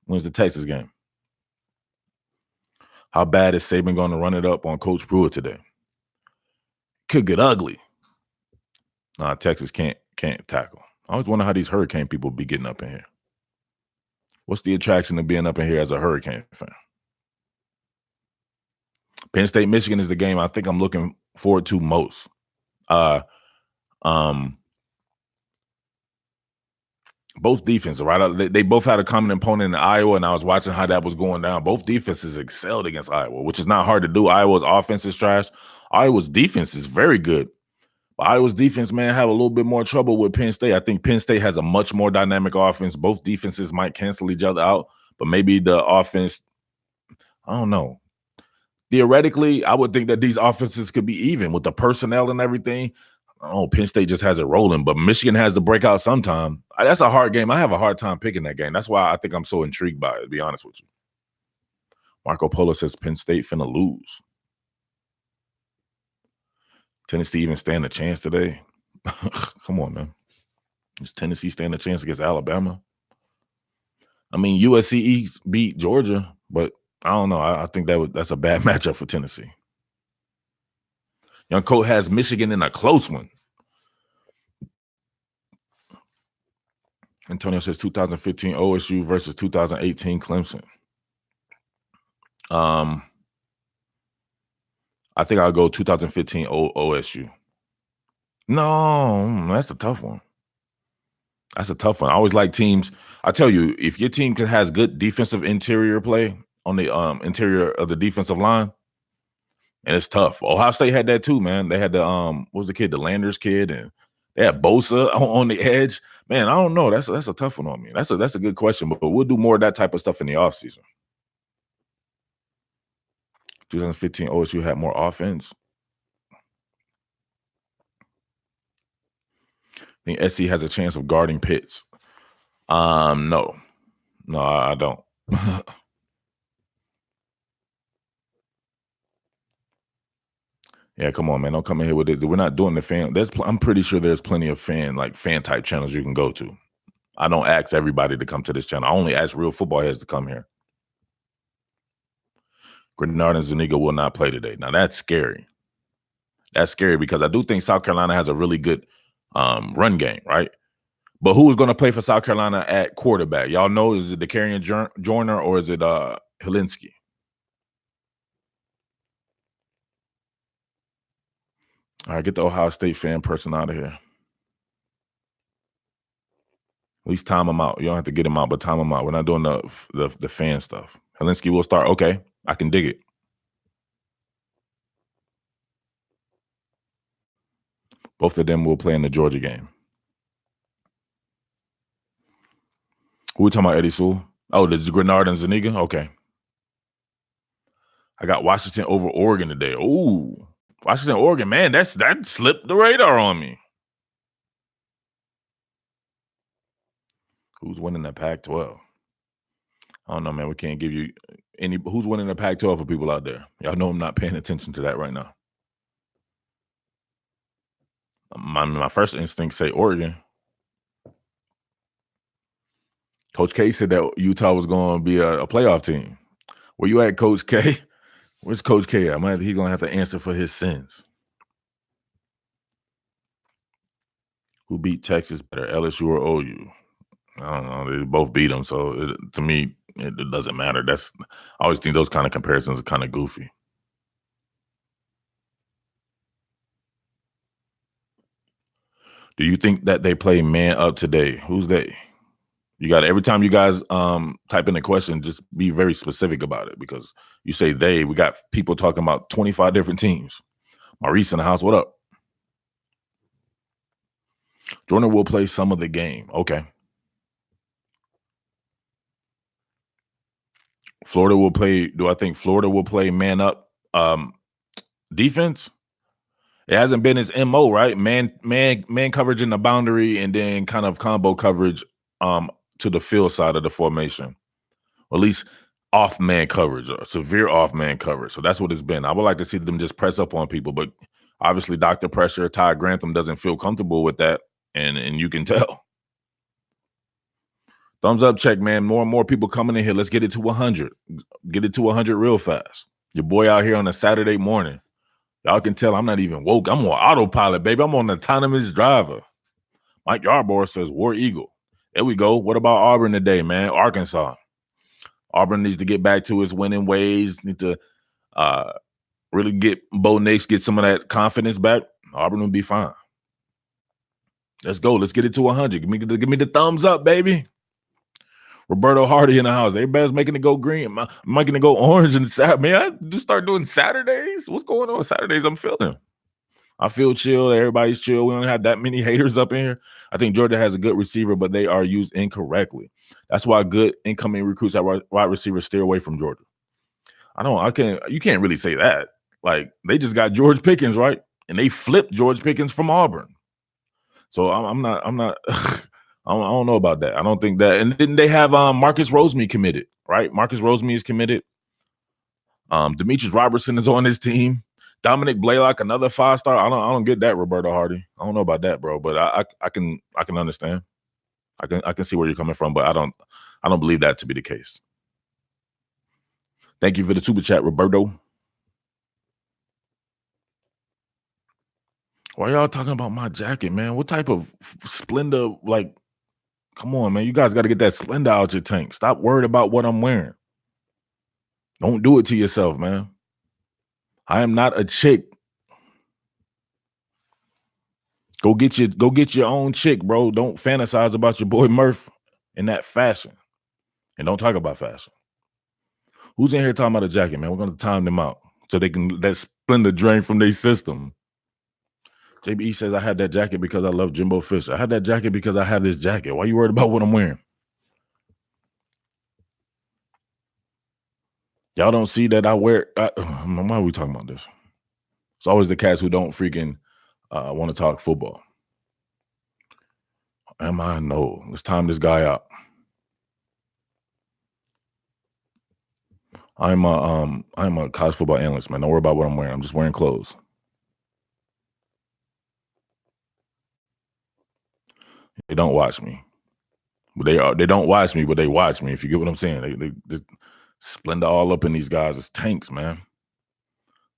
When's the Texas game? How bad is Saban going to run it up on Coach Pruitt today? Could get ugly. Nah, Texas can't tackle. I always wonder how these Hurricane people be getting up in here. What's the attraction of being up in here as a Hurricane fan? Penn State, Michigan is the game I think I'm looking forward to most. Both defenses, right? They both had a common opponent in Iowa, and I was watching how that was going down. Both defenses excelled against Iowa, which is not hard to do. Iowa's offense is trash. Iowa's defense is very good. But Iowa's defense, man, have a little bit more trouble with Penn State. I think Penn State has a much more dynamic offense. Both defenses might cancel each other out, but maybe the offense, I don't know. Theoretically, I would think that these offenses could be even with the personnel and everything. Oh, Penn State just has it rolling, but Michigan has to break out sometime. That's a hard game. I have a hard time picking that game. That's why I think I'm so intrigued by it, to be honest with you. Marco Polo says Penn State finna lose. Tennessee even stand a chance today? Come on, man. Does Tennessee stand a chance against Alabama? I mean, USC beat Georgia, but I don't know. I think that's a bad matchup for Tennessee. Young Colt has Michigan in a close one. Antonio says 2015 OSU versus 2018 Clemson. I think I'll go 2015 OSU. No, that's a tough one. That's a tough one. I always like teams. I tell you, if your team has good defensive interior play on the interior of the defensive line, and it's tough. Ohio State had that too, man. They had the what was the kid, the Landers kid, and they had Bosa on the edge. Man, I don't know. That's a tough one on me. That's a good question, but we'll do more of that type of stuff in the offseason. 2015 OSU had more offense. I think SC has a chance of guarding Pitts. No, I don't. Yeah, come on, man. Don't come in here with it. We're not doing the fan. I'm pretty sure there's plenty of fan type channels you can go to. I don't ask everybody to come to this channel. I only ask real football heads to come here. Grenard and Zuniga will not play today. Now that's scary. That's scary because I do think South Carolina has a really good run game, right? But who is going to play for South Carolina at quarterback? Y'all know, is it DeCarrion Joyner or is it Helinski? All right, get the Ohio State fan person out of here. At least time them out. You don't have to get them out, but time them out. We're not doing the fan stuff. Helinski will start. Okay, I can dig it. Both of them will play in the Georgia game. Who we talking about, Eddie Sewell? Oh, the Grenard and Zuniga? Okay. I got Washington over Oregon today. Ooh. Washington, Oregon, man, that slipped the radar on me. Who's winning the Pac-12? I don't know, man. We can't give you any. Who's winning the Pac-12 for people out there? Y'all know I'm not paying attention to that right now. My first instinct say Oregon. Coach K said that Utah was going to be a playoff team. Where you at, Coach K? Where's Coach K at? He's going to have to answer for his sins. Who beat Texas better, LSU or OU? I don't know. They both beat them, so to me, it doesn't matter. I always think those kind of comparisons are kind of goofy. Do you think that they play man up today? Who's they? You got every time you guys type in a question, just be very specific about it, because you say they. We got people talking about 25 different teams. Maurice in the house, what up? Jordan will play some of the game. Okay. Florida will play. Do I think Florida will play man up defense? It hasn't been his MO, right? Man coverage in the boundary, and then kind of combo coverage to the field side of the formation. Or at least off man coverage, or severe off man coverage. So that's what it's been. I would like to see them just press up on people, but obviously Dr. Pressure, Ty Grantham doesn't feel comfortable with that, and you can tell. Thumbs up check, man. More and more people coming in here. Let's get it to 100. Get it to 100 real fast. Your boy out here on a Saturday morning. Y'all can tell I'm not even woke. I'm on autopilot, baby. I'm on autonomous driver. Mike Yarborough says War Eagle. There we go. What about Auburn today, man? Arkansas. Auburn needs to get back to its winning ways. Need to really get Bo Nix, get some of that confidence back. Auburn will be fine. Let's go. Let's get it to 100. Give me the thumbs up, baby. Roberto Hardy in the house. Everybody's making it go green. I'm making it go orange and sad. Man, I just start doing Saturdays. What's going on Saturdays? I'm feeling. I feel chill. Everybody's chill. We don't have that many haters up in here. I think Georgia has a good receiver, but they are used incorrectly. That's why good incoming recruits at wide receiver steer away from Georgia. You can't really say that. Like, they just got George Pickens, right? And they flipped George Pickens from Auburn. So I'm not I don't know about that. I don't think that. And then they have Marcus Rosemy committed, right? Marcus Rosemy is committed. Demetrius Robertson is on his team. Dominic Blaylock, another 5-star. I don't get that, Roberto Hardy. I don't know about that, bro. But I can understand. I can see where you're coming from, but I don't believe that to be the case. Thank you for the super chat, Roberto. Why y'all talking about my jacket, man? What type of Splendor, like, come on, man. You guys got to get that Splendor out your tank. Stop worried about what I'm wearing. Don't do it to yourself, man. I am not a chick. Go get your own chick, bro. Don't fantasize about your boy Murph in that fashion. And don't talk about fashion. Who's in here talking about a jacket, man? We're going to time them out so they can let Splendor drain from their system. JBE says, I had that jacket because I love Jimbo Fisher. I had that jacket because I have this jacket. Why are you worried about what I'm wearing? Y'all don't see that I wear. Why are we talking about this? It's always the cats who don't freaking want to talk football. Am I? No. Let's time this guy out. I'm a college football analyst, man. Don't worry about what I'm wearing. I'm just wearing clothes. They don't watch me. They don't watch me, but they watch me. If you get what I'm saying, they Splendor all up in these guys. It's tanks, man.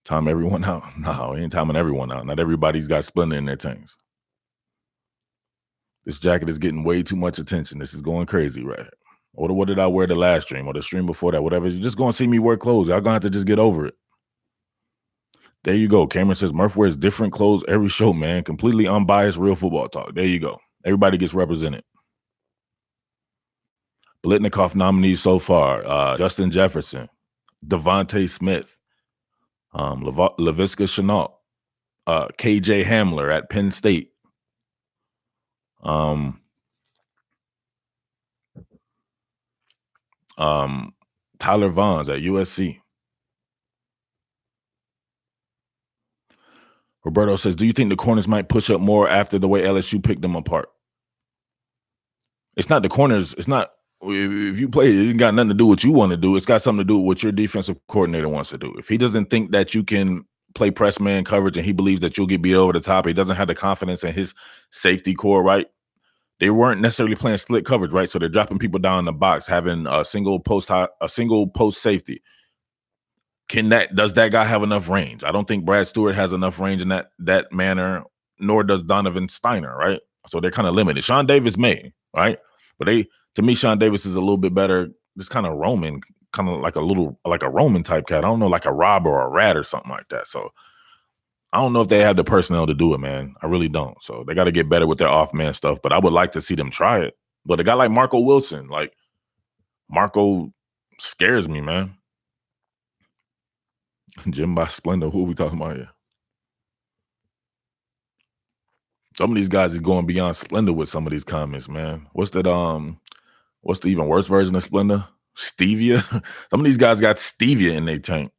Time everyone out. No, ain't timing everyone out. Not everybody's got Splendor in their tanks. This jacket is getting way too much attention. This is going crazy, right? Or what did I wear the last stream or the stream before that? Whatever. You're just going to see me wear clothes. Y'all going to have to just get over it. There you go. Cameron says Murph wears different clothes every show, man. Completely unbiased, real football talk. There you go. Everybody gets represented. Blitnikoff nominees so far: Justin Jefferson, Devontae Smith, Laviska Shenault, KJ Hamler at Penn State. Tyler Vaughns at USC. Roberto says, do you think the corners might push up more after the way LSU picked them apart? It's not the corners. It's not, if you play, it ain't got nothing to do with what you want to do. It's got something to do with what your defensive coordinator wants to do. If he doesn't think that you can play press man coverage and he believes that you'll get beat over the top, he doesn't have the confidence in his safety core, right? They weren't necessarily playing split coverage, right? So they're dropping people down in the box, having a single post safety. Does that guy have enough range? I don't think Brad Stewart has enough range in that manner, nor does Donovan Steiner, right? So they're kind of limited. Sean Davis may, right? But to me, Sean Davis is a little bit better, just kind of Roman, kind of like a Roman type cat. I don't know, like a Rob or a Rat or something like that. So I don't know if they have the personnel to do it, man. I really don't. So they got to get better with their off-man stuff, but I would like to see them try it. But a guy like Marco Wilson, like Marco scares me, man. Jim by Splendor, who are we talking about here? Some of these guys are going beyond Splendor with some of these comments, man. What's the even worse version of Splendor? Stevia. Some of these guys got stevia in their tank.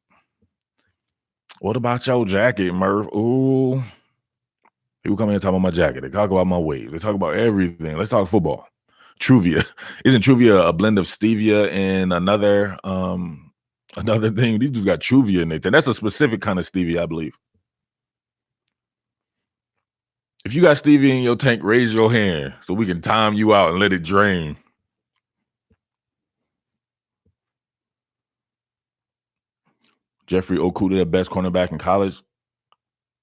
What about your jacket, Murph? Ooh. People come in and talk about my jacket. They talk about my waves. They talk about everything. Let's talk football. Truvia. Isn't Truvia a blend of stevia and another thing? These dudes got Truvia in their tank. That's a specific kind of stevia, I believe. If you got stevia in your tank, raise your hand so we can time you out and let it drain. Jeffrey Okuda, the best cornerback in college?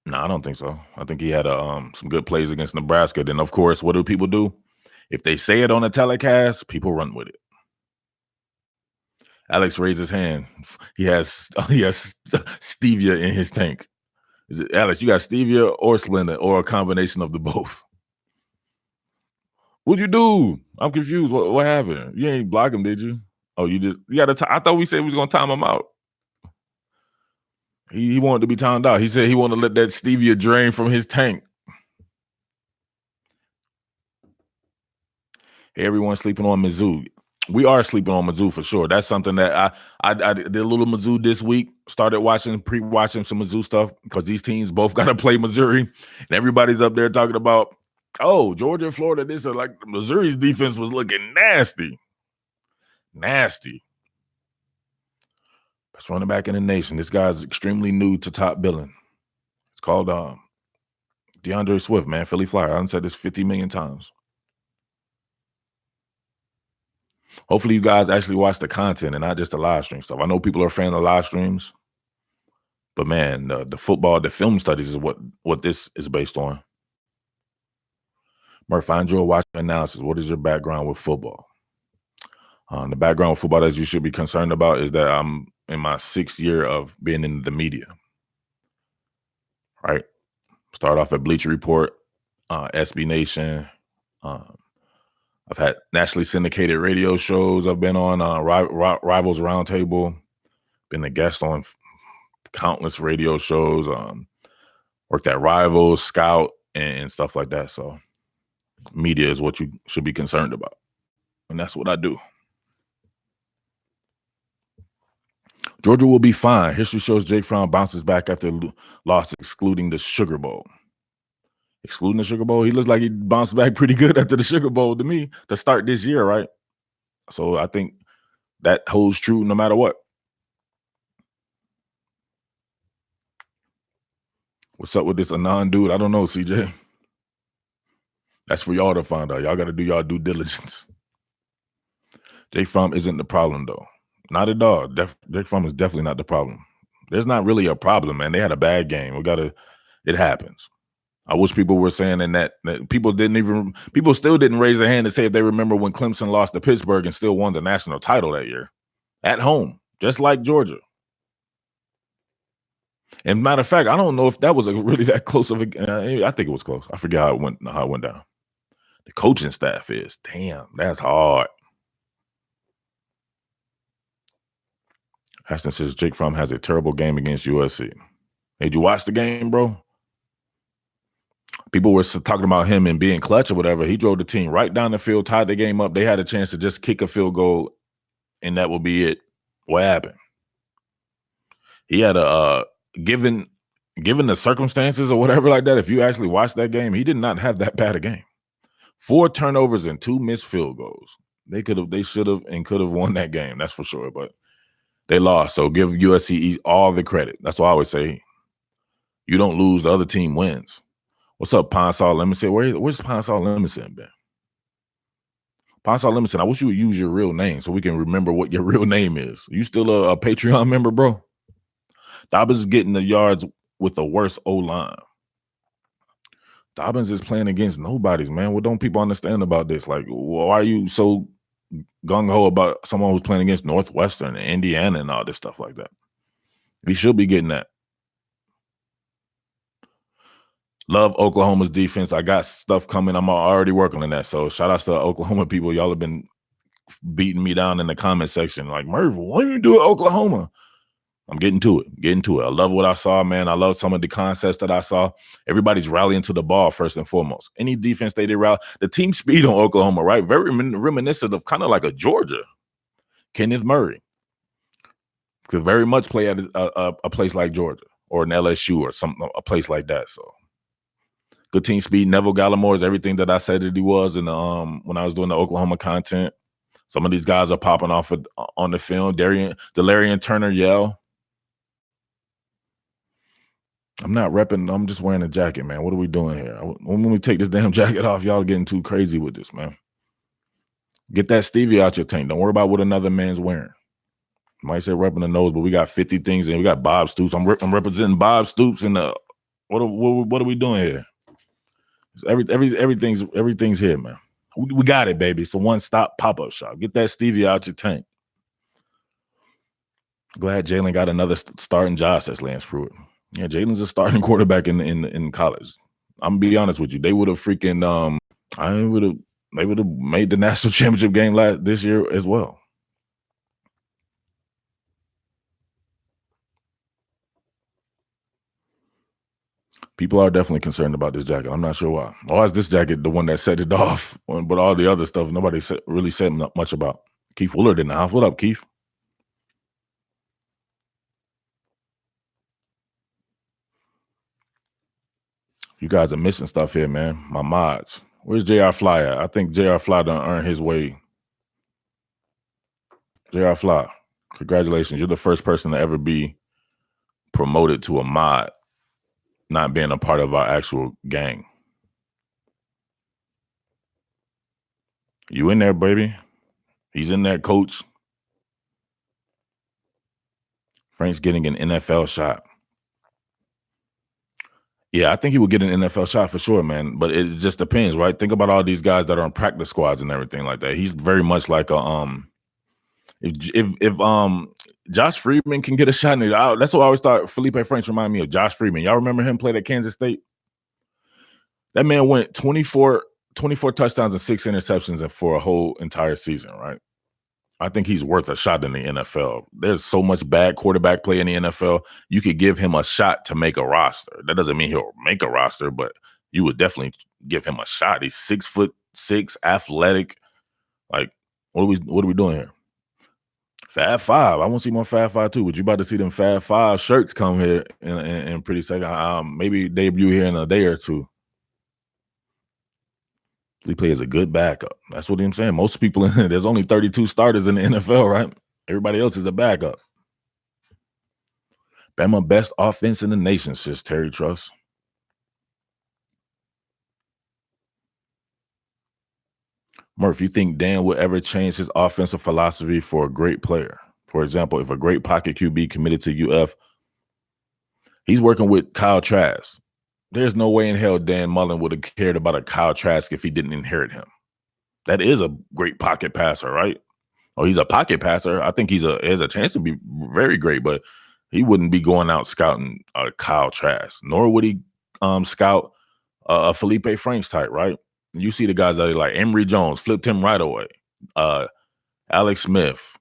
No, I don't think so. I think he had some good plays against Nebraska. Then, of course, what do people do? If they say it on a telecast, people run with it. Alex raised his hand. He has stevia in his tank. Is it Alex? You got stevia or Splenda or a combination of the both? What'd you do? I'm confused. What happened? You ain't block him, did you? Oh, you got to. I thought we said we was gonna time him out. He wanted to be timed out. He said he wanted to let that stevia drain from his tank. Hey, everyone's sleeping on Mizzou. We are sleeping on Mizzou for sure. That's something that I did a little Mizzou this week. Started pre-watching some Mizzou stuff because these teams both got to play Missouri, and everybody's up there talking about, oh, Georgia and Florida. This is like Missouri's defense was looking nasty. Best running back in the nation. This guy's extremely new to top billing. It's called DeAndre Swift, man. Philly Flyer. I done said this 50 million times. Hopefully you guys actually watch the content and not just the live stream stuff. I know people are a fan of live streams, but man, the football, the film studies is what this is based on. Murph, I enjoy watching analysis. What is your background with football? The background with football that you should be concerned about is that I'm in my 6th year of being in the media. Right? Start off at Bleacher Report, SB Nation. I've had nationally syndicated radio shows. I've been on Rivals Roundtable, been a guest on countless radio shows, worked at Rivals, Scout, and stuff like that. So media is what you should be concerned about. And that's what I do. Georgia will be fine. History shows Jake Fromm bounces back after loss, excluding the Sugar Bowl. Excluding the Sugar Bowl, he looks like he bounced back pretty good after the Sugar Bowl to me to start this year, right? So I think that holds true no matter what. What's up with this Anon dude? I don't know, CJ. That's for y'all to find out. Y'all got to do y'all due diligence. Jake Fromm isn't the problem, though. Not at all. Jake Fromm is definitely not the problem. There's not really a problem, man. They had a bad game. It happens. I wish people were saying that people still didn't raise their hand to say if they remember when Clemson lost to Pittsburgh and still won the national title that year at home, just like Georgia. And matter of fact, I don't know if that was really that close of a. I think it was close. I forget how it went down. The coaching staff is that's hard. Ashton says Jake Fromm has a terrible game against USC. Did you watch the game, bro? People were talking about him and being clutch or whatever. He drove the team right down the field, tied the game up. They had a chance to just kick a field goal and that will be it. What happened? He had a given the circumstances or whatever like that. If you actually watch that game, he did not have that bad a game. 4 turnovers and 2 missed field goals. They should have and could have won that game. That's for sure. But they lost. So give USC all the credit. That's why I always say you don't lose, the other team wins. What's up, Ponsall Lemison? Where's Ponsall Lemison been? Ponsall Lemison, I wish you would use your real name so we can remember what your real name is. You still a Patreon member, bro? Dobbins is getting the yards with the worst O-line. Dobbins is playing against nobodies, man. What don't people understand about this? Like, why are you so gung-ho about someone who's playing against Northwestern and Indiana and all this stuff like that? He should be getting that. Love Oklahoma's defense. I got stuff coming. I'm already working on that. So shout out to Oklahoma people. Y'all have been beating me down in the comment section. Like, Murph, what do you do at Oklahoma? I'm getting to it. I love what I saw, man. I love some of the concepts that I saw. Everybody's rallying to the ball first and foremost. Any defense they did rally. The team speed on Oklahoma, right? Very reminiscent of kind of like a Georgia. Kenneth Murray could very much play at a place like Georgia or an LSU or a place like that. So good team speed. Neville Gallimore is everything that I said that he was in the, when I was doing the Oklahoma content. Some of these guys are popping off on the film. Delarian Turner, yell. I'm not repping. I'm just wearing a jacket, man. What are we doing here? When we take this damn jacket off, y'all getting too crazy with this, man. Get that Stevie out your tank. Don't worry about what another man's wearing. Might say repping the nose, but we got 50 things and we got Bob Stoops. I'm representing Bob Stoops and what are we doing here? Everything's here, man. We got it, baby. It's a one-stop pop-up shop. Get that Stevie out your tank. Glad Jalen got another starting job, says Lance Pruitt. Yeah, Jalen's a starting quarterback in college. I'm gonna be honest with you. They would have freaking they would have made the national championship game this year as well. People are definitely concerned about this jacket. I'm not sure why. Or is this jacket the one that set it off? But all the other stuff, nobody really said much about. Keith Willard in the house. What up, Keith? You guys are missing stuff here, man. My mods. Where's JR Fly at? I think JR Fly done earned his way. JR Fly, congratulations. You're the first person to ever be promoted to a mod, not being a part of our actual gang. You in there, baby? He's in there, coach. Frank's getting an NFL shot. Yeah, I think he would get an NFL shot for sure, man. But it just depends, right? Think about all these guys that are on practice squads and everything like that. He's very much like a if Josh Freeman can get a shot in it, that's what I always thought. Felipe Franks remind me of Josh Freeman. Y'all remember him played at Kansas State? That man went 24 touchdowns and 6 interceptions for a whole entire season, right? I think he's worth a shot in the NFL. There's so much bad quarterback play in the NFL. You could give him a shot to make a roster. That doesn't mean he'll make a roster, but you would definitely give him a shot. He's 6'6", athletic. Like, what are we doing here? Fab Five. I want to see more Fab Five too. Would you about to see them Fab Five shirts come here in pretty second? Maybe debut here in a day or two. He plays a good backup. That's what I'm saying. Most people there's only 32 starters in the NFL, right? Everybody else is a backup. Bama best offense in the nation, says Terry Truss. Murph, you think Dan would ever change his offensive philosophy for a great player? For example, if a great pocket QB committed to UF, he's working with Kyle Trask. There's no way in hell Dan Mullen would have cared about a Kyle Trask if he didn't inherit him. That is a great pocket passer, right? Oh, he's a pocket passer. I think he has a chance to be very great, but he wouldn't be going out scouting Kyle Trask, nor would he scout a Felipe Franks type, right? You see the guys that are like Emory Jones, flipped him right away. Alex Smith,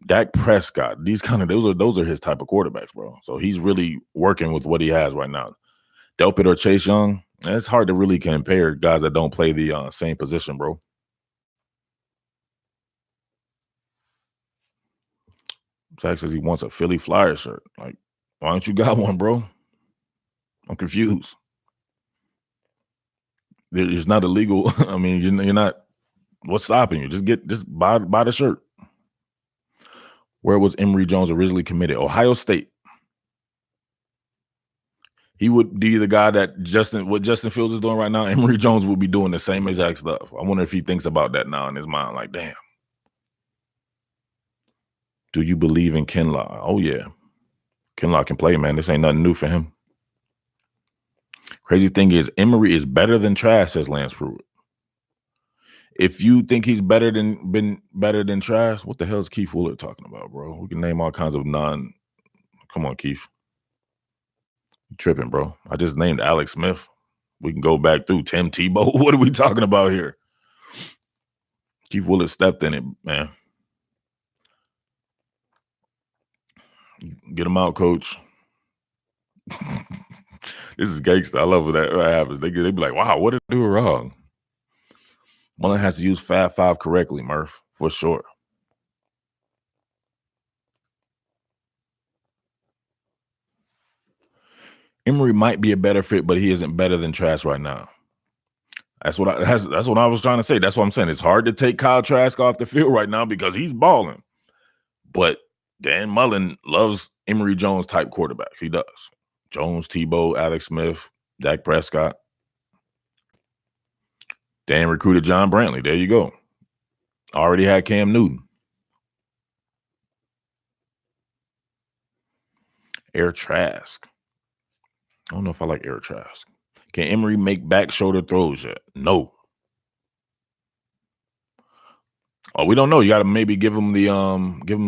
Dak Prescott, those are his type of quarterbacks, bro. So he's really working with what he has right now. Delpit or Chase Young, it's hard to really compare guys that don't play the same position, bro. Zach says he wants a Philly Flyer shirt. Like, why don't you got one, bro? I'm confused. It's not illegal. I mean, you're not. What's stopping you? Just buy the shirt. Where was Emory Jones originally committed? Ohio State. He would be the guy that what Justin Fields is doing right now. Emory Jones would be doing the same exact stuff. I wonder if he thinks about that now in his mind. Like, damn. Do you believe in Kinlaw? Oh yeah, Kinlaw can play, man. This ain't nothing new for him. Crazy thing is, Emory is better than trash, says Lance Pruitt. If you think he's better than trash, what the hell is Keith Willard talking about, bro? We can name all kinds of Come on, Keith. You tripping, bro. I just named Alex Smith. We can go back through Tim Tebow. What are we talking about here? Keith Willard stepped in it, man. Get him out, coach. This is gangster. I love when that happens. They be like, wow, what did I do wrong? Mullen has to use Fab 5 correctly, Murph, for sure. Emory might be a better fit, but he isn't better than Trask right now. That's what I was trying to say. That's what I'm saying. It's hard to take Kyle Trask off the field right now because he's balling. But Dan Mullen loves Emory Jones type quarterbacks. He does. Jones, Tebow, Alex Smith, Dak Prescott. Dan recruited John Brantley. There you go. Already had Cam Newton. Air Trask. I don't know if I like Air Trask. Can Emory make back shoulder throws yet? No. Oh, we don't know. You got to maybe give him the give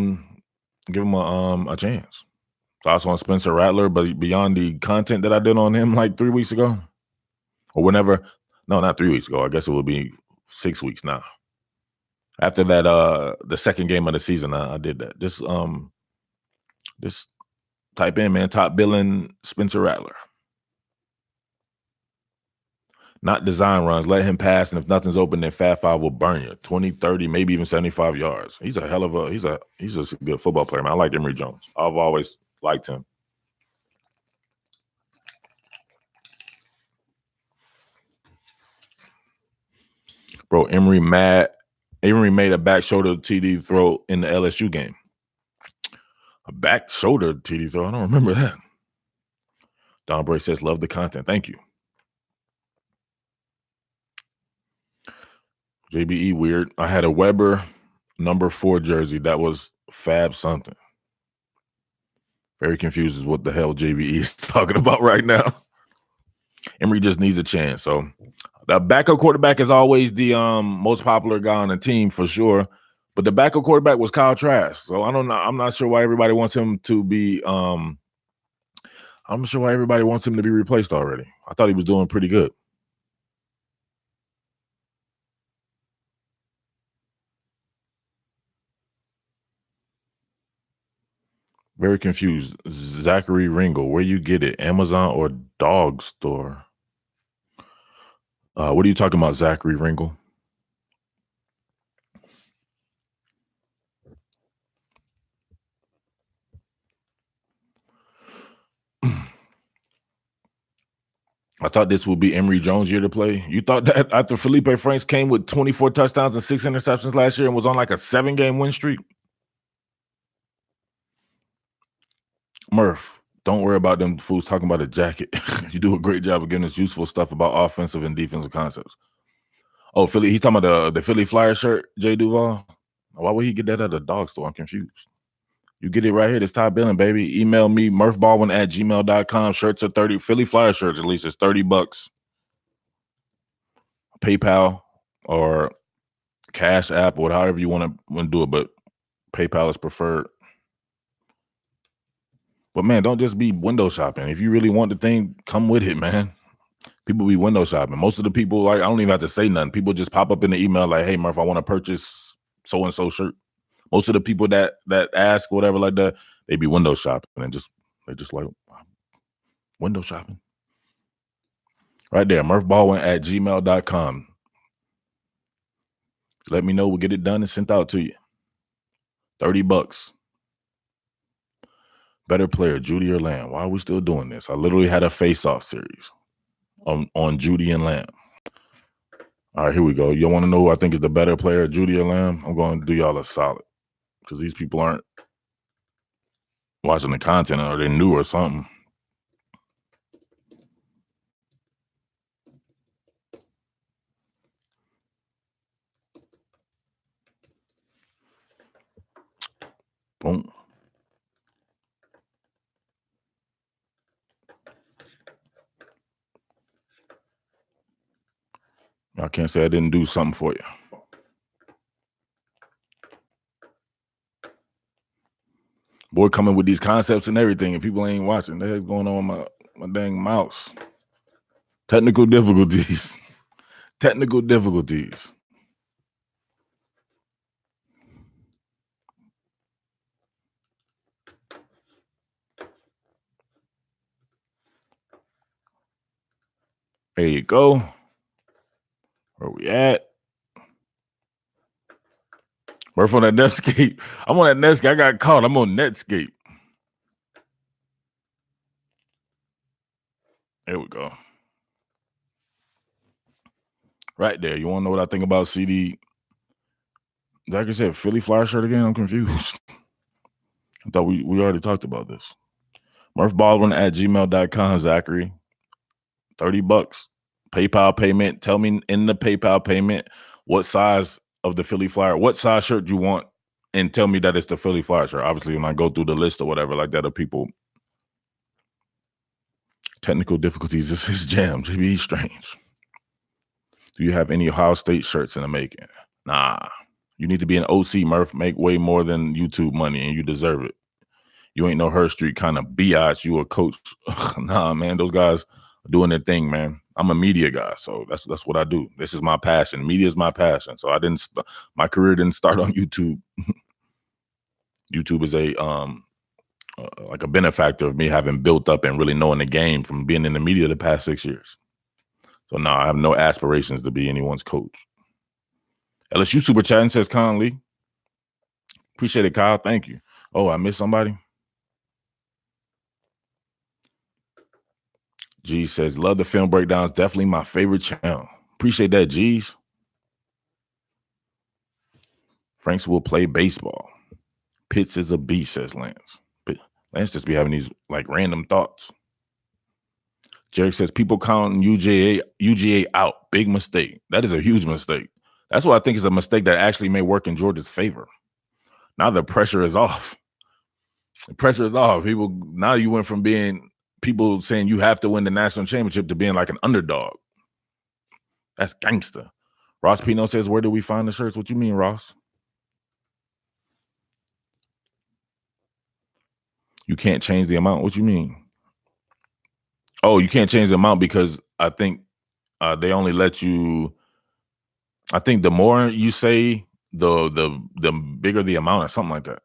him a chance. Thoughts on Spencer Rattler, but beyond the content that I did on him like 3 weeks ago, or whenever. No, not 3 weeks ago. I guess it will be 6 weeks now. After that, the second game of the season, I did that. Just type in, man, top billing Spencer Rattler. Not design runs. Let him pass, and if nothing's open, then Fab 5 will burn you. 20, 30, maybe even 75 yards. He's a hell of a he's a good football player, man. I like Emory Jones. I've always liked him. Bro, Emory made a back shoulder TD throw in the LSU game. A back shoulder TD throw? I don't remember that. Don Bray says, love the content. Thank you. JBE weird. I had a Weber number 4 jersey that was Fab something. Very confused as what the hell JBE is talking about right now. Emory just needs a chance. So the backup quarterback is always the most popular guy on the team for sure. But the backup quarterback was Kyle Trask. So I don't know. I'm not sure why everybody wants him to be I'm sure why everybody wants him to be replaced already. I thought he was doing pretty good. Very confused. Zachary Ringo, where you get it? Amazon or dog store? What are you talking about, Zachary Ringo? I thought this would be Emory Jones' year to play. You thought that after Felipe Franks came with 24 touchdowns and 6 interceptions last year and was on like a 7-game win streak? Murph, don't worry about them fools talking about a jacket. You do a great job of giving us useful stuff about offensive and defensive concepts. Oh, Philly, he's talking about the Philly Flyer shirt, Jay Duval. Why would he get that at a dog store? I'm confused. You get it right here. It's top billing, baby. Email me, murphbaldwin@gmail.com. Shirts are 30. Philly Flyer shirts, at least, it's $30. PayPal or Cash App or however you want to do it, but PayPal is preferred. But man, don't just be window shopping. If you really want the thing, come with it, man. People be window shopping. Most of the people, like, I don't even have to say nothing. People just pop up in the email like, hey, Murph, I want to purchase so-and-so shirt. Most of the people that ask whatever like that, they be window shopping and they just like window shopping. Right there, murphbaldwin@gmail.com. Let me know. We'll get it done and sent out to you. $30. Better player, Judy or Lamb? Why are we still doing this? I literally had a face-off series on Judy and Lamb. All right, here we go. You want to know who I think is the better player, Judy or Lamb? I'm going to do y'all a solid because these people aren't watching the content or they're new or something. Boom. I can't say I didn't do something for you. Boy, coming with these concepts and everything, and people ain't watching. The heck's going on with my dang mouse? Technical difficulties. Technical difficulties. There you go. Where we at? Work on that Netscape. I'm on that Netscape. I got caught. I'm on Netscape. There we go. Right there. You want to know what I think about CD? Like I said, Philly Flyer shirt again? I'm confused. I thought we already talked about this. MurphBaldwin@gmail.com, Zachary. $30. PayPal payment. Tell me in the PayPal payment what size of the Philly Flyer, what size shirt you want, and tell me that it's the Philly Flyer shirt. Obviously, when I go through the list or whatever like that of people. Technical difficulties. This is Jam. JB Strange. Do you have any Ohio State shirts in the making? Nah. You need to be an OC, Murph. Make way more than YouTube money, and you deserve it. You ain't no Her Street kind of biatch. You a coach. Nah, man. Those guys are doing their thing, man. I'm a media guy, so that's what I do. This is my passion. Media is my passion. So my career didn't start on YouTube. YouTube is like a benefactor of me having built up and really knowing the game from being in the media the past 6 years. So no, I have no aspirations to be anyone's coach. LSU super chatting says Con Lee. Appreciate it, Kyle. Thank you. Oh, I missed somebody. G says, love the film breakdowns. Definitely my favorite channel. Appreciate that, G's. Franks will play baseball. Pitts is a beast, says Lance. But Lance just be having these like random thoughts. Jerry says, people counting UGA out. Big mistake. That is a huge mistake. That's what I think is a mistake that actually may work in Georgia's favor. Now the pressure is off. The pressure is off. Now you went from being people saying you have to win the national championship to being like an underdog. That's gangster. Ross Pino says, where do we find the shirts? What you mean, Ross? You can't change the amount. What you mean? Oh, you can't change the amount because I think they only let you. I think the more you say, the bigger the amount or something like that.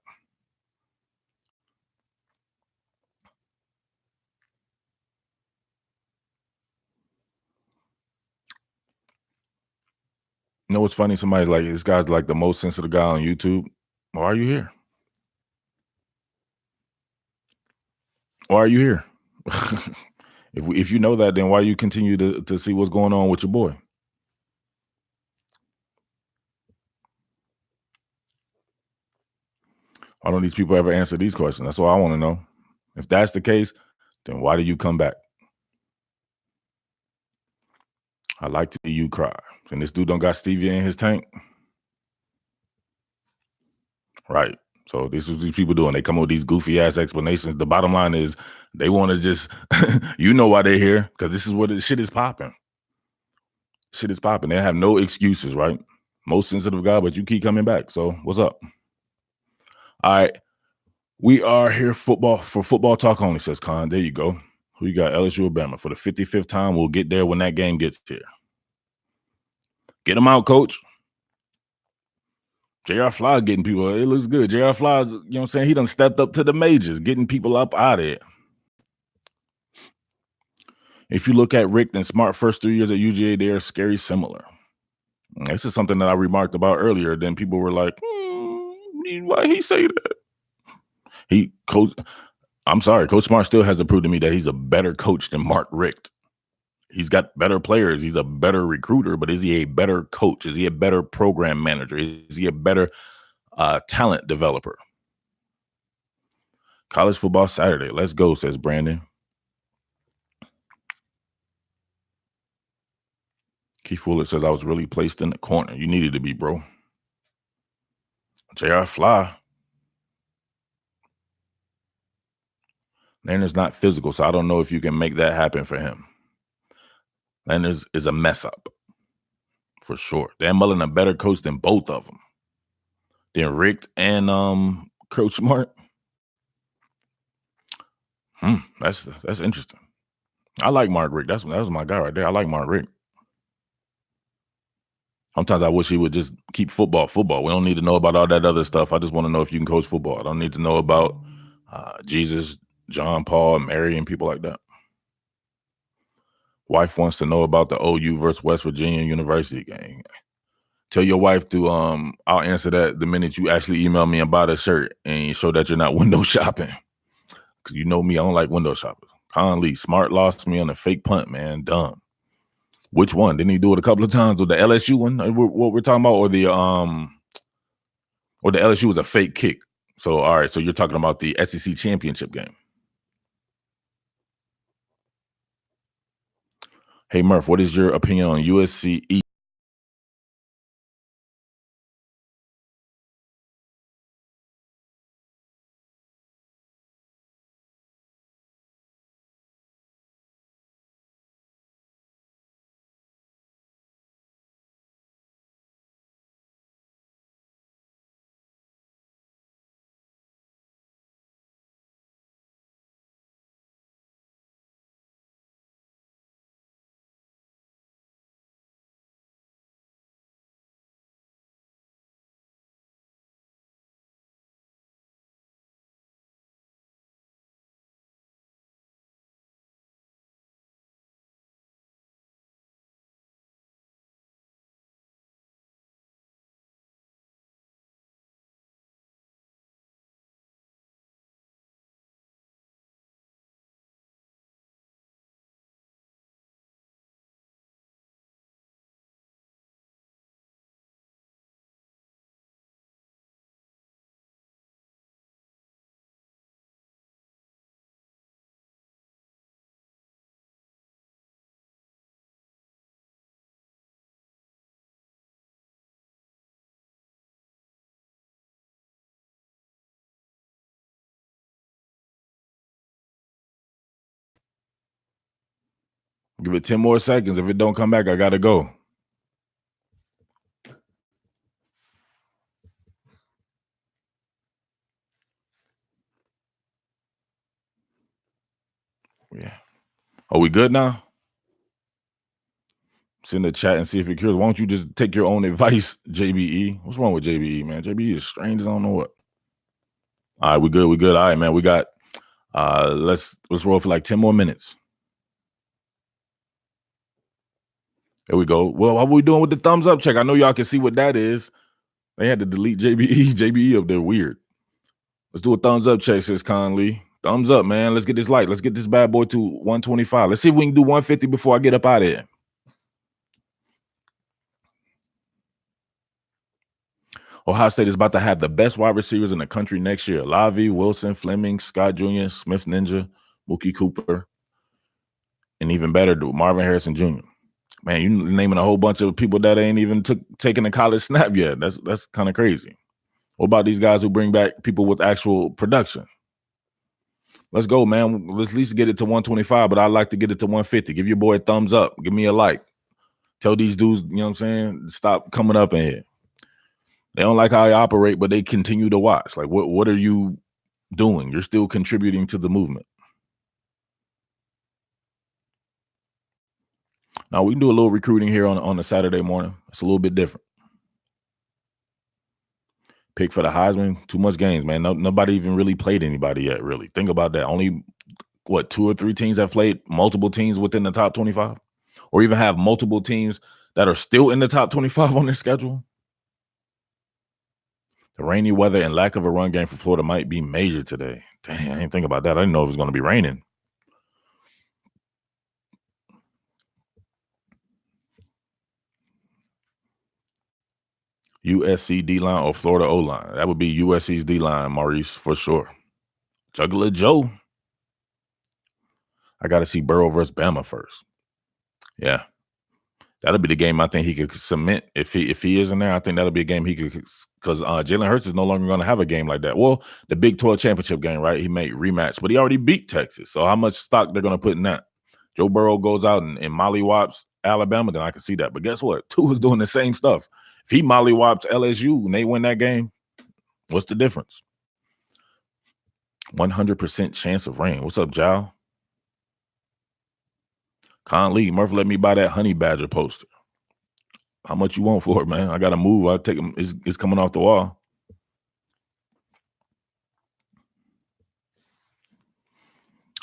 You know what's funny? Somebody's like, this guy's like the most sensitive guy on YouTube. Why are you here? Why are you here? If you know that, then why do you continue to see what's going on with your boy? Why don't these people ever answer these questions? That's what I want to know. If that's the case, then why do you come back? I like to see you cry. And this dude don't got stevia in his tank. Right. So this is these people doing. They come up with these goofy ass explanations. The bottom line is they want to just, you know why they're here, because this is what shit is popping. Shit is popping. They have no excuses, right? Most sensitive guy, but you keep coming back. So what's up? All right. We are here for football talk only, says Con. There you go. Who you got? LSU or Bama for the 55th time. We'll get there when that game gets here. Get them out, coach. J.R. Fly getting people. It looks good. J.R. Fly, you know what I'm saying? He done stepped up to the majors, getting people up out of it. If you look at Rick and Smart first 3 years at UGA, they are scary similar. This is something that I remarked about earlier. Then people were like, why he say that? He coach. I'm sorry, Coach Smart still has to prove to me that he's a better coach than Mark Richt. He's got better players. He's a better recruiter, but is he a better coach? Is he a better program manager? Is he a better talent developer? College football Saturday. Let's go, says Brandon. Keith Fuller says, I was really placed in the corner. You needed to be, bro. J.R. Fly. Landers not physical, so I don't know if you can make that happen for him. Landers is a mess up, for sure. Dan Mullen a better coach than both of them. Than Richt and Coach Smart. That's interesting. I like Mark Richt. That was my guy right there. I like Mark Richt. Sometimes I wish he would just keep football. We don't need to know about all that other stuff. I just want to know if you can coach football. I don't need to know about Jesus, John, Paul, Mary, and people like that. Wife wants to know about the OU versus West Virginia University game. Tell your wife to I'll answer that the minute you actually email me and buy the shirt and show that you're not window shopping. Because you know me, I don't like window shoppers. Conley, Smart lost me on a fake punt, man. Dumb. Which one? Didn't he do it a couple of times with the LSU one? What we're talking about, or the LSU was a fake kick. So all right, so you're talking about the SEC championship game. Hey Murph, what is your opinion on USC East? Give it 10 more seconds. If it don't come back, I gotta go. Yeah. Are we good now? Send the chat and see if it cures. Why don't you just take your own advice, JBE? What's wrong with JBE, man? JBE is strange as I don't know what. All right, we good. We good. All right, man. We got let's roll for like 10 more minutes. There we go. Well, what are we doing with the thumbs up check? I know y'all can see what that is. They had to delete JBE. JBE up there. Weird. Let's do a thumbs up check, says Conley. Thumbs up, man. Let's get this like. Let's get this bad boy to 125. Let's see if we can do 150 before I get up out of here. Ohio State is about to have the best wide receivers in the country next year. Lavi, Wilson, Fleming, Scott Jr., Smith Ninja, Mookie Cooper, and even better, Marvin Harrison Jr. Man, you naming a whole bunch of people that ain't even taking a college snap yet. That's kind of crazy. What about these guys who bring back people with actual production? Let's go, man. Let's at least get it to 125, but I'd like to get it to 150. Give your boy a thumbs up. Give me a like. Tell these dudes, you know what I'm saying, stop coming up in here. They don't like how I operate, but they continue to watch. Like, what are you doing? You're still contributing to the movement. Now, we can do a little recruiting here on a Saturday morning. It's a little bit different. Pick for the Heisman, too much games, man. Nobody even really played anybody yet, really. Think about that. Only, 2 or 3 teams have played multiple teams within the top 25? Or even have multiple teams that are still in the top 25 on their schedule? The rainy weather and lack of a run game for Florida might be major today. Dang, I didn't think about that. I didn't know it was going to be raining. USC D-line or Florida O-line? That would be USC's D-line, Maurice, for sure. Juggler Joe. I got to see Burrow versus Bama first. Yeah. That'll be the game I think he could cement if he is in there. I think that'll be a game he could, because Jalen Hurts is no longer going to have a game like that. Well, the Big 12 championship game, right? He made rematch, but he already beat Texas. So how much stock they're going to put in that? Joe Burrow goes out and mollywops Alabama, then I can see that. But guess what? Tua's doing the same stuff. If he mollywops LSU and they win that game, what's the difference? 100% chance of rain. What's up, Jal? Con Lee, Murph, let me buy that Honey Badger poster. How much you want for it, man? I got to move. I'll take him. It's coming off the wall.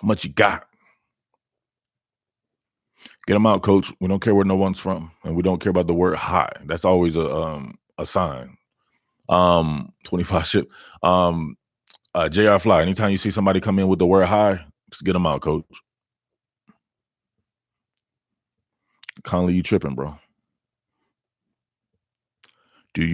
How much you got? Get them out, coach. We don't care where no one's from, and we don't care about the word high. That's always a sign. 25 ship. JR Fly. Anytime you see somebody come in with the word high, just get them out, coach. Conley, you tripping, bro? Does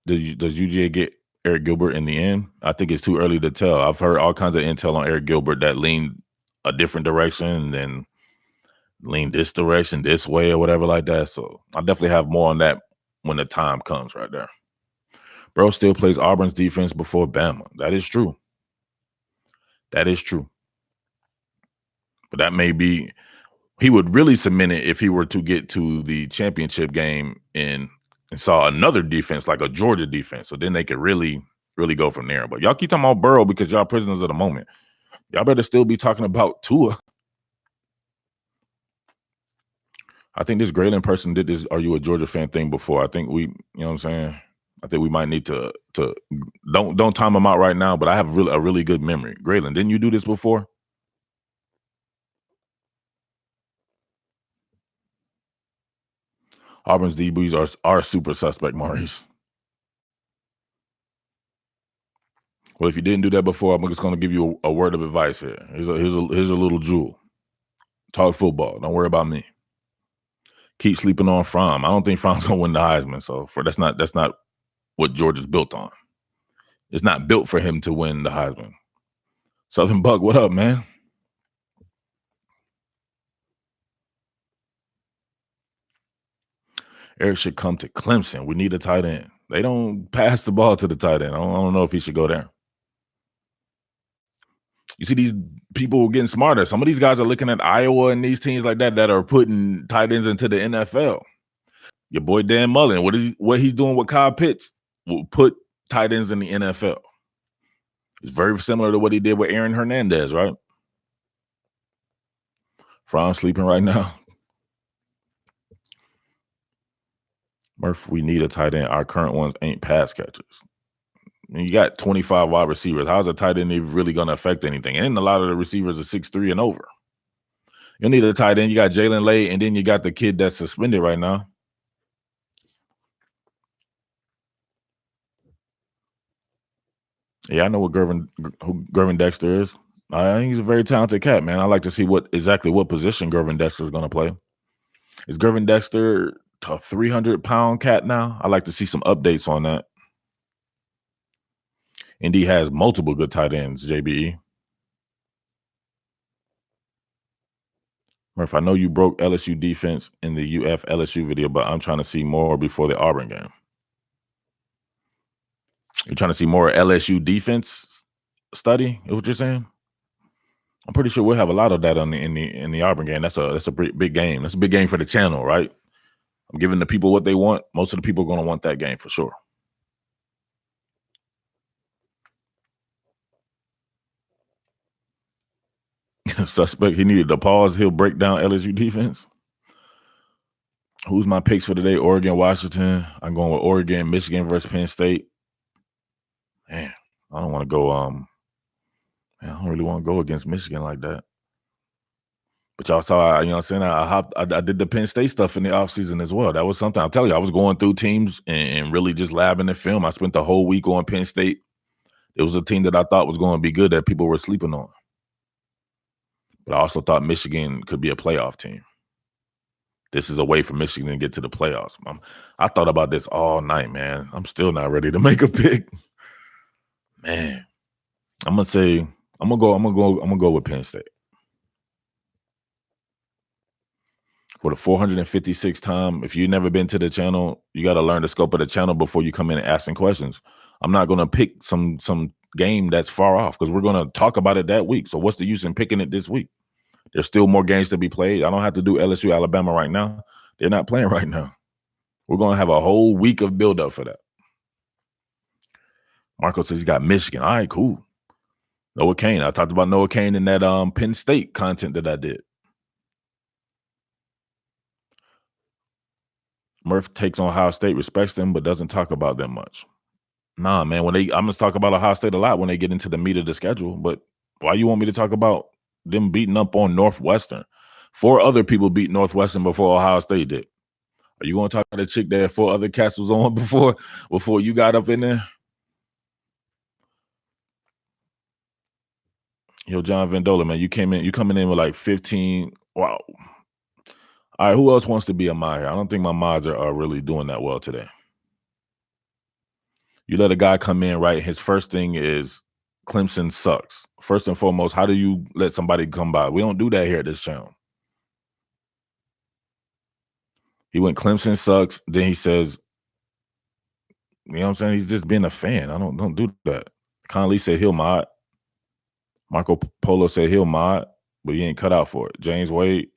UGA get Eric Gilbert in the end? I think it's too early to tell. I've heard all kinds of intel on Eric Gilbert that leaned a different direction and then lean this direction, this way, or whatever like that. So I definitely have more on that when the time comes right there. Bro still plays Auburn's defense before Bama. That is true. That is true. But that may be, he would really cement it if he were to get to the championship game and saw another defense like a Georgia defense. So then they could really, really go from there. But y'all keep talking about Burrow because y'all prisoners of the moment. Y'all better still be talking about Tua. I think this Grayland person did this "Are you a Georgia fan?" thing before. I think we, you know what I'm saying? I think we might need to don't time them out right now, but I have a really good memory. Grayland, didn't you do this before? Auburn's DBs are super suspect, Maurice. Well, if you didn't do that before, I'm just going to give you a word of advice here. Here's a little jewel. Talk football. Don't worry about me. Keep sleeping on Fromm. I don't think Fromm's going to win the Heisman. So that's not what Georgia's built on. It's not built for him to win the Heisman. Southern Buck, what up, man? Eric should come to Clemson. We need a tight end. They don't pass the ball to the tight end. I don't know if he should go there. You see these people getting smarter. Some of these guys are looking at Iowa and these teams like that are putting tight ends into the NFL. Your boy Dan Mullen, what he's doing with Kyle Pitts will put tight ends in the NFL. It's very similar to what he did with Aaron Hernandez, right? Franz sleeping right now. Murph, we need a tight end. Our current ones ain't pass catchers. I mean, you got 25 wide receivers. How's a tight end even really going to affect anything? And a lot of the receivers are 6'3" and over. You need a tight end. You got Jalen Lay, and then you got the kid that's suspended right now. Yeah, I know who Gervin Dexter is. I think he's a very talented cat, man. I like to see exactly what position Gervin Dexter is going to play. Is Gervin Dexter a 300-pound cat now? I like to see some updates on that. Indy has multiple good tight ends, JBE. Murph, I know you broke LSU defense in the UF LSU video, but I'm trying to see more before the Auburn game. You're trying to see more LSU defense study? Is what you're saying? I'm pretty sure we'll have a lot of that in the Auburn game. That's a big game. That's a big game for the channel, right? I'm giving the people what they want. Most of the people are going to want that game for sure. Suspect, he needed to pause. He'll break down LSU defense. Who's my picks for today? Oregon, Washington. I'm going with Oregon, Michigan versus Penn State. Man, I don't want to go. I don't really want to go against Michigan like that. But y'all saw, you know what I'm saying? I did the Penn State stuff in the offseason as well. That was something. I'll tell you, I was going through teams and really just labbing the film. I spent the whole week on Penn State. It was a team that I thought was going to be good that people were sleeping on. But I also thought Michigan could be a playoff team. This is a way for Michigan to get to the playoffs. I thought about this all night, man. I'm still not ready to make a pick. Man, I'm gonna go with Penn State. For the 456th time, if you've never been to the channel, you got to learn the scope of the channel before you come in and asking questions. I'm not going to pick some game that's far off because we're going to talk about it that week. So what's the use in picking it this week? There's still more games to be played. I don't have to do LSU, Alabama right now. They're not playing right now. We're going to have a whole week of buildup for that. Marco says he's got Michigan. All right, cool. Noah Cain. I talked about Noah Cain in that Penn State content that I did. Murph takes on Ohio State, respects them, but doesn't talk about them much. Nah, man. I'm gonna talk about Ohio State a lot when they get into the meat of the schedule. But why you want me to talk about them beating up on Northwestern? 4 other people beat Northwestern before Ohio State did. Are you gonna talk about the chick that 4 other cats was on before you got up in there? Yo, John Vendola, man, you coming in with like 15. Wow. All right, who else wants to be a mod here? I don't think my mods are really doing that well today. You let a guy come in, right? His first thing is Clemson sucks. First and foremost, how do you let somebody come by? We don't do that here at this channel. He went Clemson sucks. Then he says, you know what I'm saying? He's just being a fan. I don't do that. Conley said he'll mod. Marco Polo said he'll mod, but he ain't cut out for it. James Wade,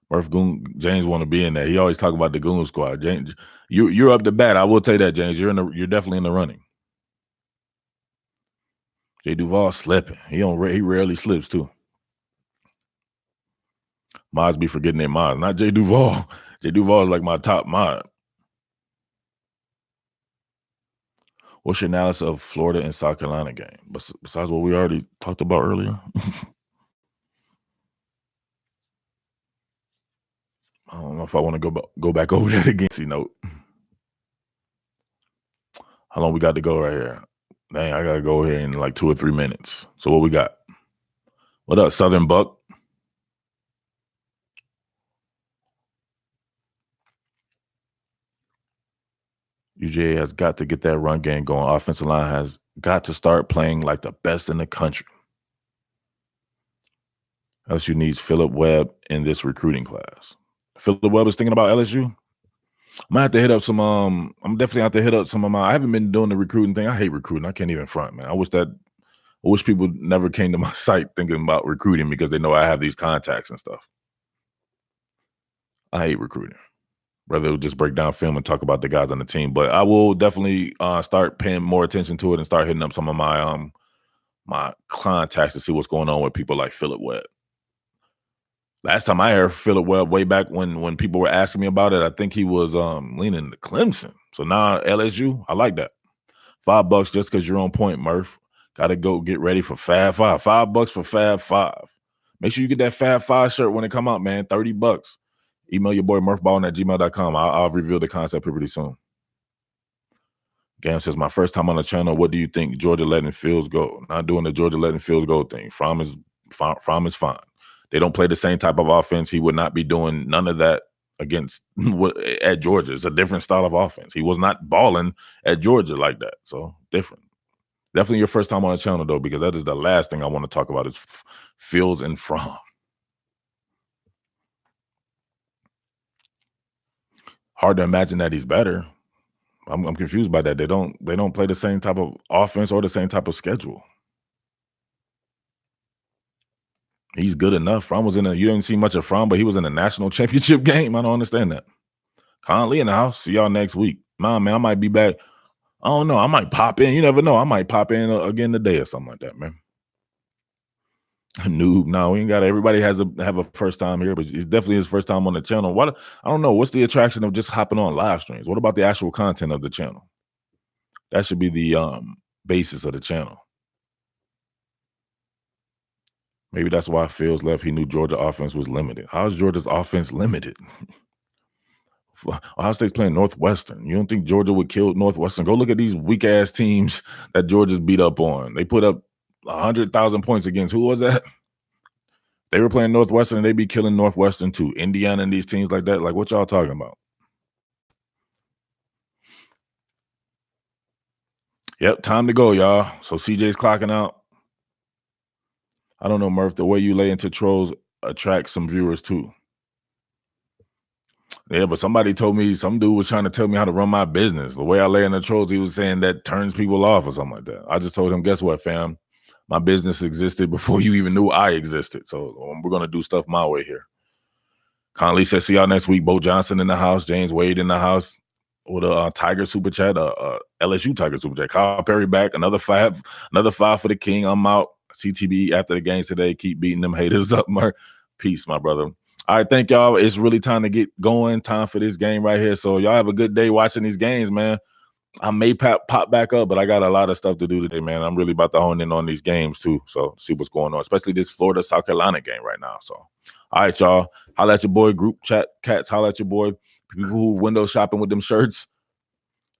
Murph Goon, James want to be in there. He always talk about the Goon Squad. James, you're up to bat. I will tell you that, James. You're definitely in the running. Jay Duval slipping. He rarely slips too. Mods be forgetting their mods. Not Jay Duval. Jay Duval is like my top mod. What's your analysis of Florida and South Carolina game? Besides what we already talked about earlier? I don't know if I want to go back over that again. See, note. How long we got to go right here? Dang, I got to go here in like 2 or 3 minutes. So what we got? What up, Southern Buck? UGA has got to get that run game going. Offensive line has got to start playing like the best in the country. LSU needs Philip Webb in this recruiting class. Philip Webb is thinking about LSU. I'm gonna have to hit up some. I'm definitely have to hit up some of my. I haven't been doing the recruiting thing. I hate recruiting. I can't even front, man. I wish people never came to my site thinking about recruiting because they know I have these contacts and stuff. I hate recruiting. Rather just break down film and talk about the guys on the team. But I will definitely start paying more attention to it and start hitting up some of my my contacts to see what's going on with people like Philip Webb. Last time I heard Philip Webb, way back when people were asking me about it, I think he was leaning to Clemson. So now LSU, I like that. $5 just because you're on point, Murph. Got to go get ready for Fab 5. $5 for Fab 5. Make sure you get that Fab 5 shirt when it come out, man. $30. Email your boy murphballin@gmail.com. I'll reveal the concept pretty soon. Gam says, my first time on the channel, what do you think Georgia letting Fields go? Not doing the Georgia letting Fields go thing. Fromm is fine. They don't play the same type of offense. He would not be doing none of that against at Georgia. It's a different style of offense. He was not balling at Georgia like that. So different. Definitely your first time on the channel, though, because that is the last thing I want to talk about is Fields and Fromm. Hard to imagine that he's better. I'm confused by that. They don't play the same type of offense or the same type of schedule. He's good enough. Fromm was you didn't see much of Fromm, but he was in a national championship game. I don't understand that. Conley in the house. See y'all next week. Nah, man, I might be back. I don't know. I might pop in. You never know. I might pop in again today or something like that, man. Noob. No, we ain't got everybody have a first time here, but it's definitely his first time on the channel. What I don't know. What's the attraction of just hopping on live streams? What about the actual content of the channel? That should be the basis of the channel. Maybe that's why Fields left. He knew Georgia offense was limited. How is Georgia's offense limited? Ohio State's playing Northwestern. You don't think Georgia would kill Northwestern? Go look at these weak ass teams that Georgia's beat up on. They put up 100,000 points against who was that? They were playing Northwestern and they be killing Northwestern too. Indiana and these teams like that. Like, what y'all talking about? Yep, time to go, y'all. So CJ's clocking out. I don't know, Murph. The way you lay into trolls attracts some viewers too. Yeah, but somebody told me, some dude was trying to tell me how to run my business. The way I lay in the trolls, he was saying that turns people off or something like that. I just told him, guess what, fam? My business existed before you even knew I existed. So we're going to do stuff my way here. Conley says, see y'all next week. Bo Johnson in the house. James Wade in the house. With a Tiger super chat, LSU Tiger super chat. Kyle Perry back. Another five for the King. I'm out. CTB after the games today. Keep beating them haters up, Mark. Peace, my brother. All right, thank y'all. It's really time to get going. Time for this game right here. So y'all have a good day watching these games, man. I may pop back up, but I got a lot of stuff to do today, man. I'm really about to hone in on these games too. So see what's going on, especially this Florida South Carolina game right now. So all right, y'all. Holla at your boy. Group chat cats. Holla at your boy. People who window shopping with them shirts.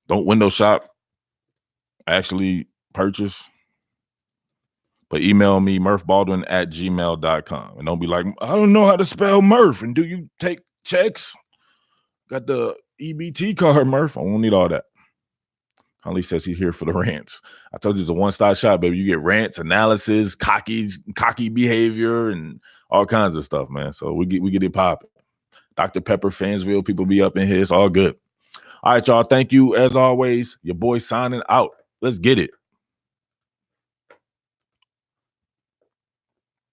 Don't window shop. Actually purchase. But email me, murphbaldwin@gmail.com. And don't be like, I don't know how to spell Murph. And do you take checks? Got the EBT card, Murph. I won't need all that. Holly says he's here for the rants. I told you it's a one-stop shop, baby. You get rants, analysis, cocky behavior, and all kinds of stuff, man. So we get it popping. Dr. Pepper, Fansville, people be up in here. It's all good. All right, y'all. Thank you. As always, your boy signing out. Let's get it.